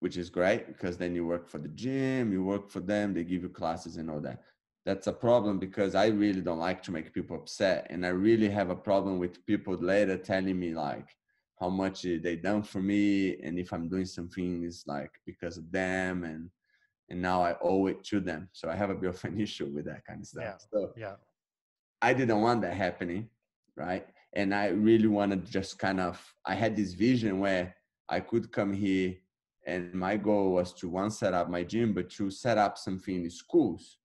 which is great because then you work for the gym, you work for them, they give you classes and all that. That's a problem because I really don't like to make people upset. And I really have a problem with people later telling me like, how much they done for me, and if I'm doing something is like because of them, and now I owe it to them. So I have a bit of an issue with that kind of stuff. Yeah. So Yeah. I didn't want that happening, right? And I really wanted to just kind of, I had this vision where I could come here, and my goal was to one, set up my gym, but to set up something in schools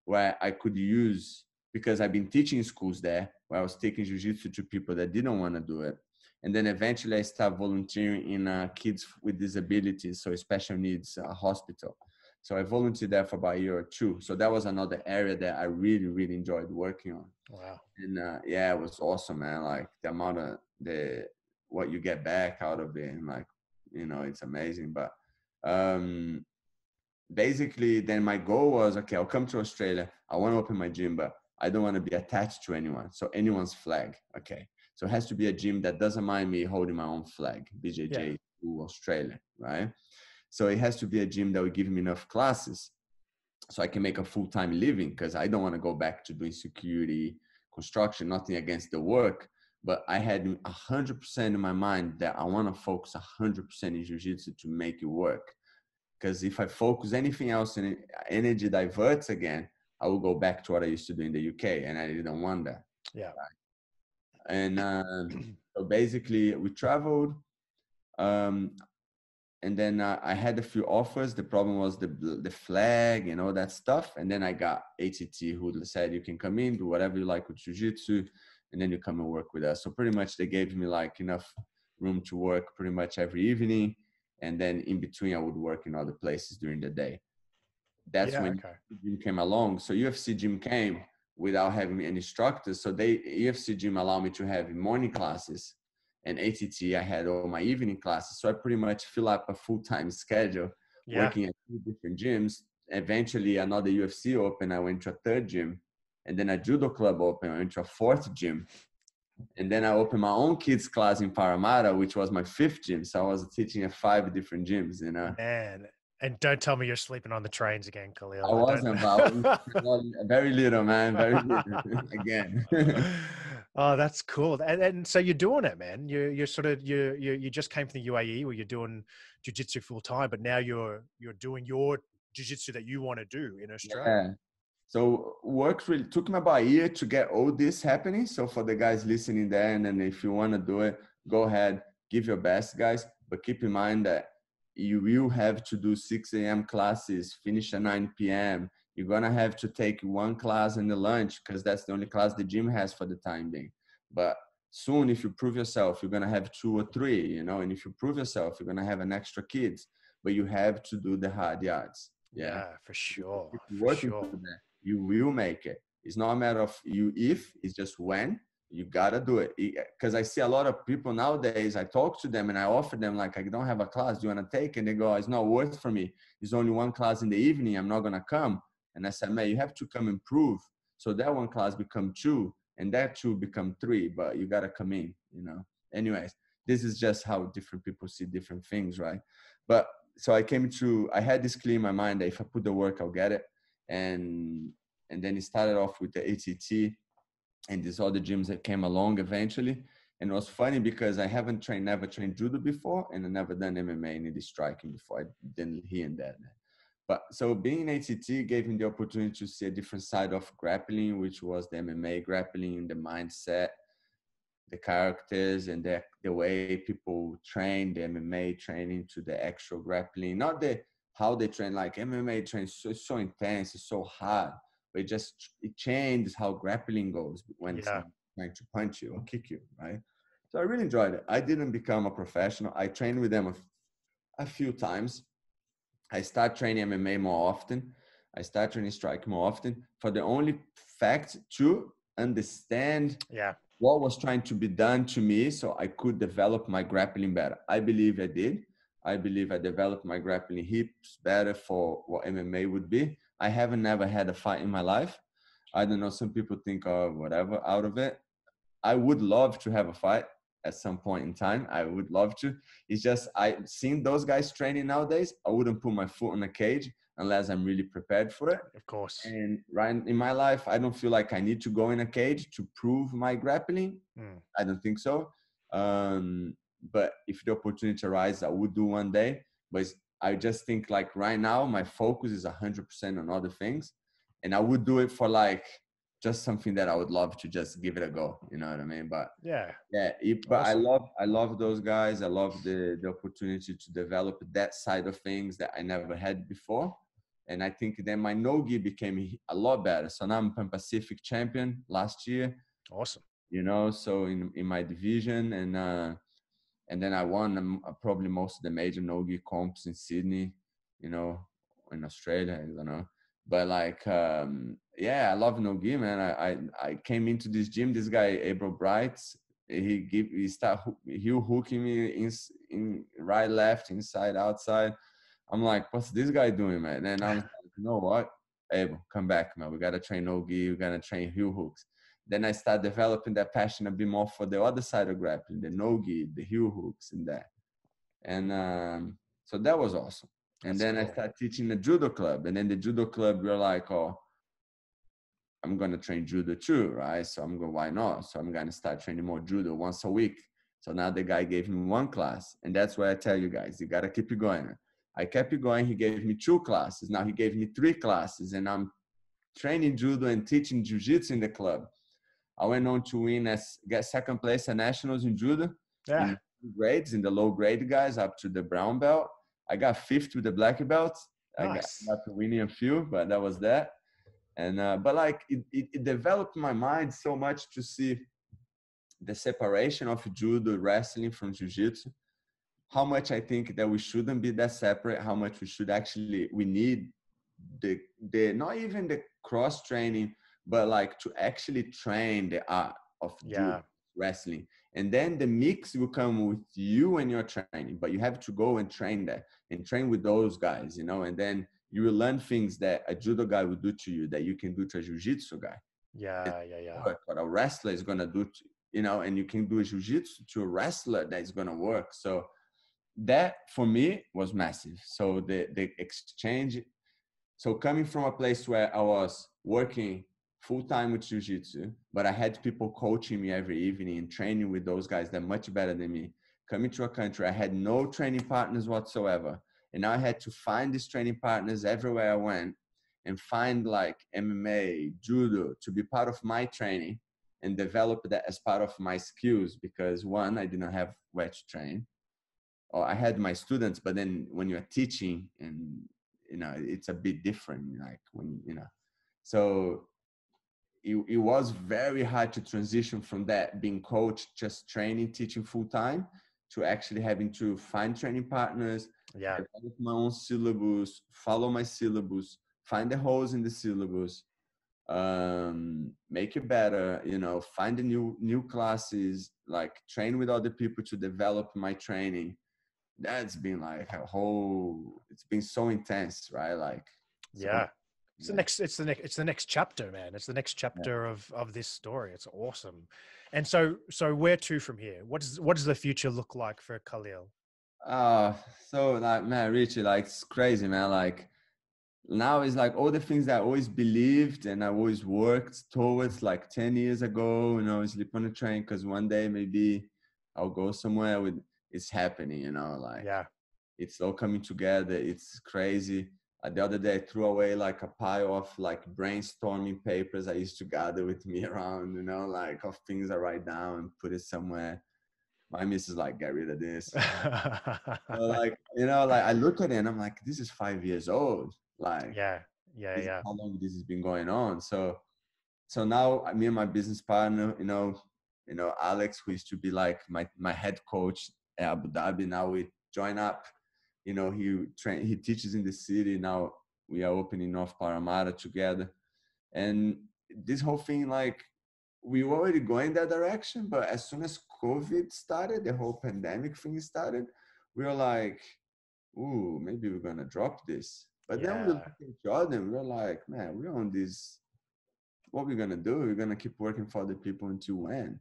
where I could use, because I've been teaching schools there, where I was taking jiu-jitsu to people that didn't want to do it. And then eventually I started volunteering in kids with disabilities, so special needs hospital. So I volunteered there for about a year or two. So that was another area that I really, really enjoyed working on. Wow. And yeah, it was awesome, man. Like the amount of what you get back out of it, and like, it's amazing. But basically then my goal was, okay, I'll come to Australia, I want to open my gym, but I don't want to be attached to anyone, so anyone's flag. Okay, so it has to be a gym that doesn't mind me holding my own flag, BJJ to Australia, right? So it has to be a gym that will give me enough classes so I can make a full-time living, because I don't want to go back to doing security, construction, nothing against the work, but I had 100% in my mind that I want to focus 100% in jiu-jitsu to make it work. Because if I focus anything else and energy diverts again, I will go back to what I used to do in the UK, and I didn't want that. Yeah. And so basically, we traveled, and then I had a few offers. The problem was the flag and all that stuff. And then I got ATT, who said, you can come in, do whatever you like with jiu-jitsu, and then you come and work with us. So pretty much they gave me like enough room to work pretty much every evening. And then in between, I would work in other places during the day. That's when gym came along. So UFC gym came without having any instructors. So UFC gym allowed me to have morning classes, and ATT, I had all my evening classes. So I pretty much fill up a full-time schedule, working at 2 different gyms. Eventually another UFC open, I went to a third gym, and then a judo club open, I went to a fourth gym. And then I opened my own kids class in Parramatta, which was my 5th gym. So I was teaching at 5 different gyms, Man, and don't tell me you're sleeping on the trains again, Kalil. I wasn't, but very little, man. Very little again. Oh, that's cool. And so you're doing it, man. You're sort of you just came from the UAE where you're doing jiu-jitsu full time, but now you're doing your jiu-jitsu that you want to do in Australia. Yeah. So work really took me about a year to get all this happening. So for the guys listening there, and then if you want to do it, go ahead, give your best, guys. But keep in mind that you will have to do 6 a.m. classes, finish at 9 p.m. You're going to have to take one class in the lunch, because that's the only class the gym has for the time being. But soon, if you prove yourself, you're going to have 2 or 3, and if you prove yourself, you're going to have an extra kids. But you have to do the hard yards. Yeah, for sure. If you're working for that, you will make it. It's not a matter of you if, it's just when. You gotta do it. Because I see a lot of people nowadays, I talk to them and I offer them, like, I don't have a class, do you want to take? And they go, it's not worth for me. There's only one class in the evening, I'm not gonna come. And I said, man, you have to come and prove. So that one class become 2, and that 2 become 3, but you gotta come in, Anyways, this is just how different people see different things, right? But so I had this clear in my mind that if I put the work, I'll get it. And then it started off with the ATT and these other gyms that came along eventually. And it was funny because I never trained judo before, and I never done MMA and any striking before. I did here and there. But so being ATT gave me the opportunity to see a different side of grappling, which was the MMA grappling, the mindset, the characters, and the way people train, the MMA training to the actual grappling, not how they train. Like MMA trains so intense, it's so hard, but it changes how grappling goes when someone's trying to punch you or kick you, right? So I really enjoyed it. I didn't become a professional. I trained with them a few times. I start training MMA more often. I start training strike more often for the only fact to understand what was trying to be done to me so I could develop my grappling better. I believe I did. I believe I developed my grappling hips better for what MMA would be. I haven't never had a fight in my life. I don't know, some people think whatever out of it. I would love to have a fight at some point in time. I would love to. It's just, I've seen those guys training nowadays. I wouldn't put my foot in a cage unless I'm really prepared for it. Of course. And right in my life, I don't feel like I need to go in a cage to prove my grappling. I don't think so. but if the opportunity arises, I would do one day. But I just think like right now, my focus is 100% on other things. And I would do it for like just something that I would love to just give it a go. You know what I mean? But Yeah. yeah, but Awesome. I love those guys. I love the opportunity to develop that side of things that I never had before. And I think then my no-gi became a lot better. So now I'm Pan Pacific champion last year, Awesome. you know, so in my division, and then I won probably most of the major no-gi comps in Sydney, you know, in Australia, I don't know. But like, yeah, I love no-gi, man. I came into this gym, this guy, Abel Bright, he start heel hooking me in right, left, inside, outside. I'm like, what's this guy doing, man? And I was like, you know what? Abel, come back, man. We got to train no-gi. We got to train heel hooks. Then I start developing that passion a bit more for the other side of grappling, the no-gi, the heel hooks and that. And so that was awesome. And That's then I cool. started teaching the judo club. And then the judo club, we're like, oh, I'm going to train judo too, right? So I'm going, why not? So I'm going to start training more judo once a week. So now the guy gave me one class. And that's why I tell you guys, you got to keep it going. I kept it going. He gave me 2 classes. Now he gave me 3 classes. And I'm training judo and teaching jiu-jitsu in the club. I went on to get second place at nationals in judo Yeah. in grades, in the low grade guys up to the brown belt. I got 5th with the black belts. I got Nice. to winning a few, but that was that. And but like it developed my mind so much to see the separation of judo, wrestling from jiu-jitsu. How much I think that we shouldn't be that separate. How much we should actually we need the not even the cross training, but like to actually train the art of judo, Yeah. wrestling. And then the mix will come with you and your training, but you have to go and train that and train with those guys, you know, and then you will learn things that a judo guy will do to you that you can do to a jiu-jitsu guy. Yeah. Yeah. Yeah. What a wrestler is going to do to, you know, and you can do a jiu-jitsu to a wrestler that is going to work. So that for me was massive. So the exchange. So coming from a place where I was working full time with jiu-jitsu, but I had people coaching me every evening and training with those guys that are much better than me. Coming to a country, I had no training partners whatsoever. And now I had to find these training partners everywhere I went and find like MMA, judo to be part of my training and develop that as part of my skills because one, I didn't have where to train. Or I had my students, but then when you're teaching and you know it's a bit different like when you know so it was very hard to transition from that being coached just training teaching full time to actually having to find training partners, Yeah. develop my own syllabus, follow my syllabus, find the holes in the syllabus, make it better, you know, find the new classes, like train with other people to develop my training. That's been like a whole, it's been so intense, right? Like so Yeah. It's the yeah, next. It's the next chapter, man. It's the next yeah. chapter of this story. It's awesome. And so where to from here? What does the future look like for Khalil? uh so like man, Richie, like it's crazy, man. Like now it's like all the things that I always believed and I always worked towards like 10 years ago, you know, sleep on a train because one day maybe I'll go somewhere with it's happening, you know, like Yeah. it's all coming together. It's crazy. The other day, I threw away like a pile of like brainstorming papers I used to gather with me around, you know, like of things I write down and put it somewhere. My missus like, get rid of this. So like, you know, like I look at it and I'm like, this is 5 years old. Like, Yeah. Yeah. this is Yeah. how long this has been going on. So now me and my business partner, Alex, who used to be like my head coach at Abu Dhabi, now we join up. You know, he teaches in the city. Now we are opening North Parramatta together. And this whole thing, like, we were already going that direction, but as soon as COVID started, the whole pandemic thing started, we were like, ooh, maybe we're gonna drop this. But then we Yeah. looked at each other and we are like, man, we're on this, what we're gonna do? We're gonna keep working for other people until when?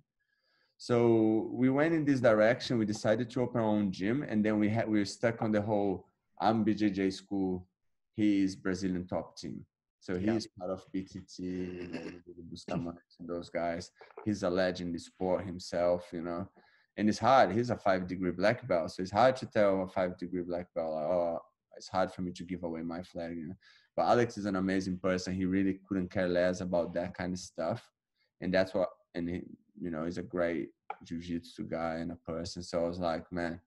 So we went in this direction. We decided to open our own gym, and then we were stuck on the whole. I'm BJJ school. He is Brazilian top team, so he Yeah. is part of BTT, you know, Bustamante and those guys. He's a legend in the sport himself, you know. And it's hard. He's a 5-degree black belt. So it's hard to tell a 5-degree black belt, like, oh, it's hard for me to give away my flag, you know. But Alex is an amazing person. He really couldn't care less about that kind of stuff. And that's what, and he, you know, he's a great jiu-jitsu guy and a person. So I was like, man,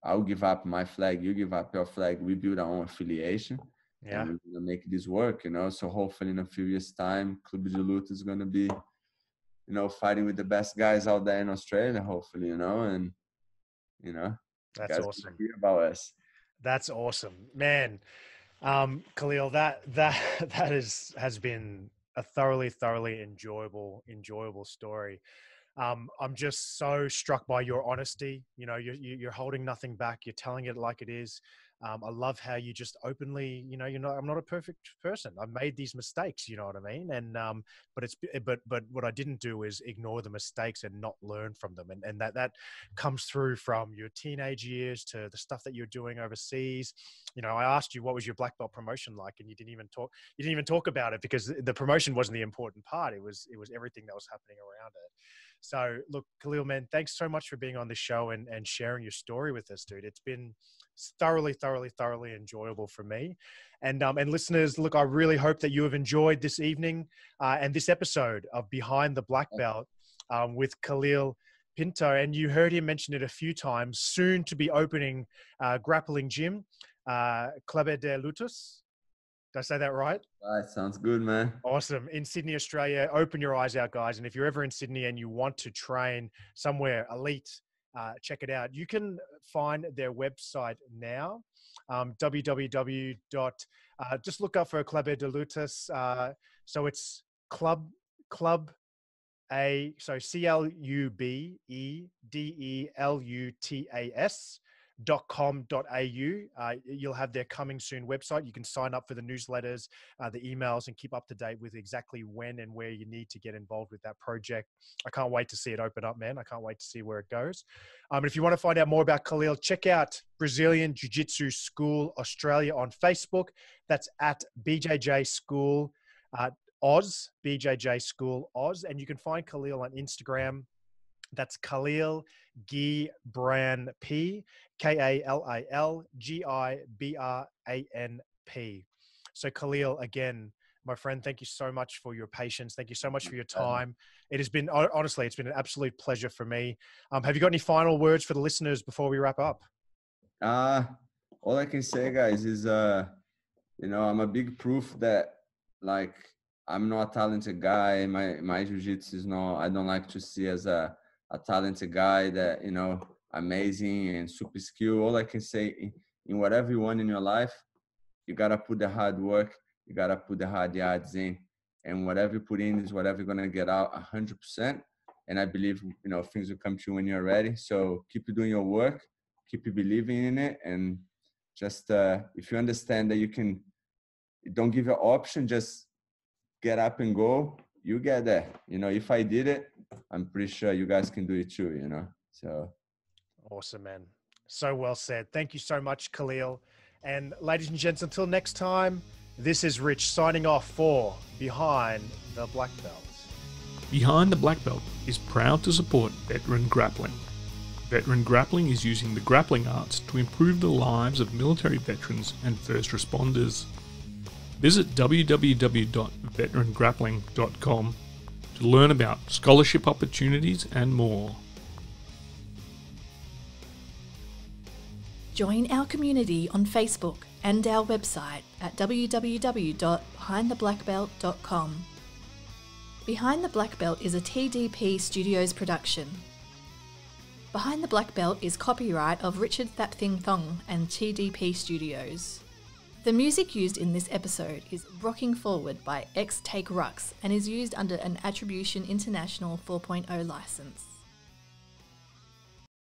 I'll give up my flag. You give up your flag. We build our own affiliation. Yeah. And we're going to make this work, you know. So hopefully in a few years' time, Club de Luta is going to be, you know, fighting with the best guys out there in Australia, hopefully, you know, and, you know, that's guys awesome. Hear about us. That's awesome, man. Kalil, that has been a thoroughly enjoyable story. I'm just so struck by your honesty. You know, you're holding nothing back. You're telling it like it is. I love how you just openly, you know, I'm not a perfect person. I've made these mistakes, you know what I mean? And, but what I didn't do is ignore the mistakes and not learn from them. And that comes through from your teenage years to the stuff that you're doing overseas. You know, I asked you, what was your black belt promotion like? And you didn't even talk about it, because the promotion wasn't the important part. It was everything that was happening around it. So look, Kalil, man, thanks so much for being on the show and sharing your story with us, dude. It's been thoroughly enjoyable for me. And listeners, look, I really hope that you have enjoyed this evening and this episode of Behind the Black Belt with Kalil Pinto. And you heard him mention it a few times, soon to be opening grappling gym, Club de Lutas. Did I say that right? Right, sounds good, man. Awesome. In Sydney, Australia. Open your eyes out, guys. And if you're ever in Sydney and you want to train somewhere elite, check it out. You can find their website now, www. Just look up for Club de Lutas. So it's club A, so clubedelutas.com.au. You'll have their coming soon website. You can sign up for the newsletters, the emails, and keep up to date with exactly when and where you need to get involved with that project. I can't wait to see it open up, man. I can't wait to see where it goes. If you want to find out more about Kalil, check out Brazilian Jiu-Jitsu School Australia on Facebook. That's at BJJ School Oz, BJJ School Oz. And you can find Kalil on Instagram. That's Kalil Gibran P, KalilGibranP. So Kalil, again, my friend, thank you so much for your patience. Thank you so much for your time. It has been, honestly, it's been an absolute pleasure for me. Have you got any final words for the listeners before we wrap up? All I can say, guys, is, you know, I'm a big proof that, like, I'm not a talented guy. My jiu-jitsu is not, I don't like to see as a talented guy that, you know, amazing and super skilled. All I can say, in whatever you want in your life, you got to put the hard work, you got to put the hard yards in, and whatever you put in is whatever you're going to get out 100%. And I believe, you know, things will come true when you're ready. So keep doing your work, keep believing in it. And just, if you understand that you don't give your option, just get up and go, you get there. You know, if I did it, I'm pretty sure you guys can do it too, you know. So awesome, man. So well said. Thank you so much, Kalil. And ladies and gents, until next time, this is Rich signing off for Behind the Black Belt. Behind the Black Belt is proud to support veteran grappling. Veteran grappling is using the grappling arts to improve the lives of military veterans and first responders. Visit www.veterangrappling.com to learn about scholarship opportunities and more. Join our community on Facebook and our website at www.behindtheblackbelt.com. Behind the Black Belt is a TDP Studios production. Behind the Black Belt is copyright of Richard Thapthing Thong and TDP Studios. The music used in this episode is Rocking Forward by X Take Rux and is used under an Attribution International 4.0 license.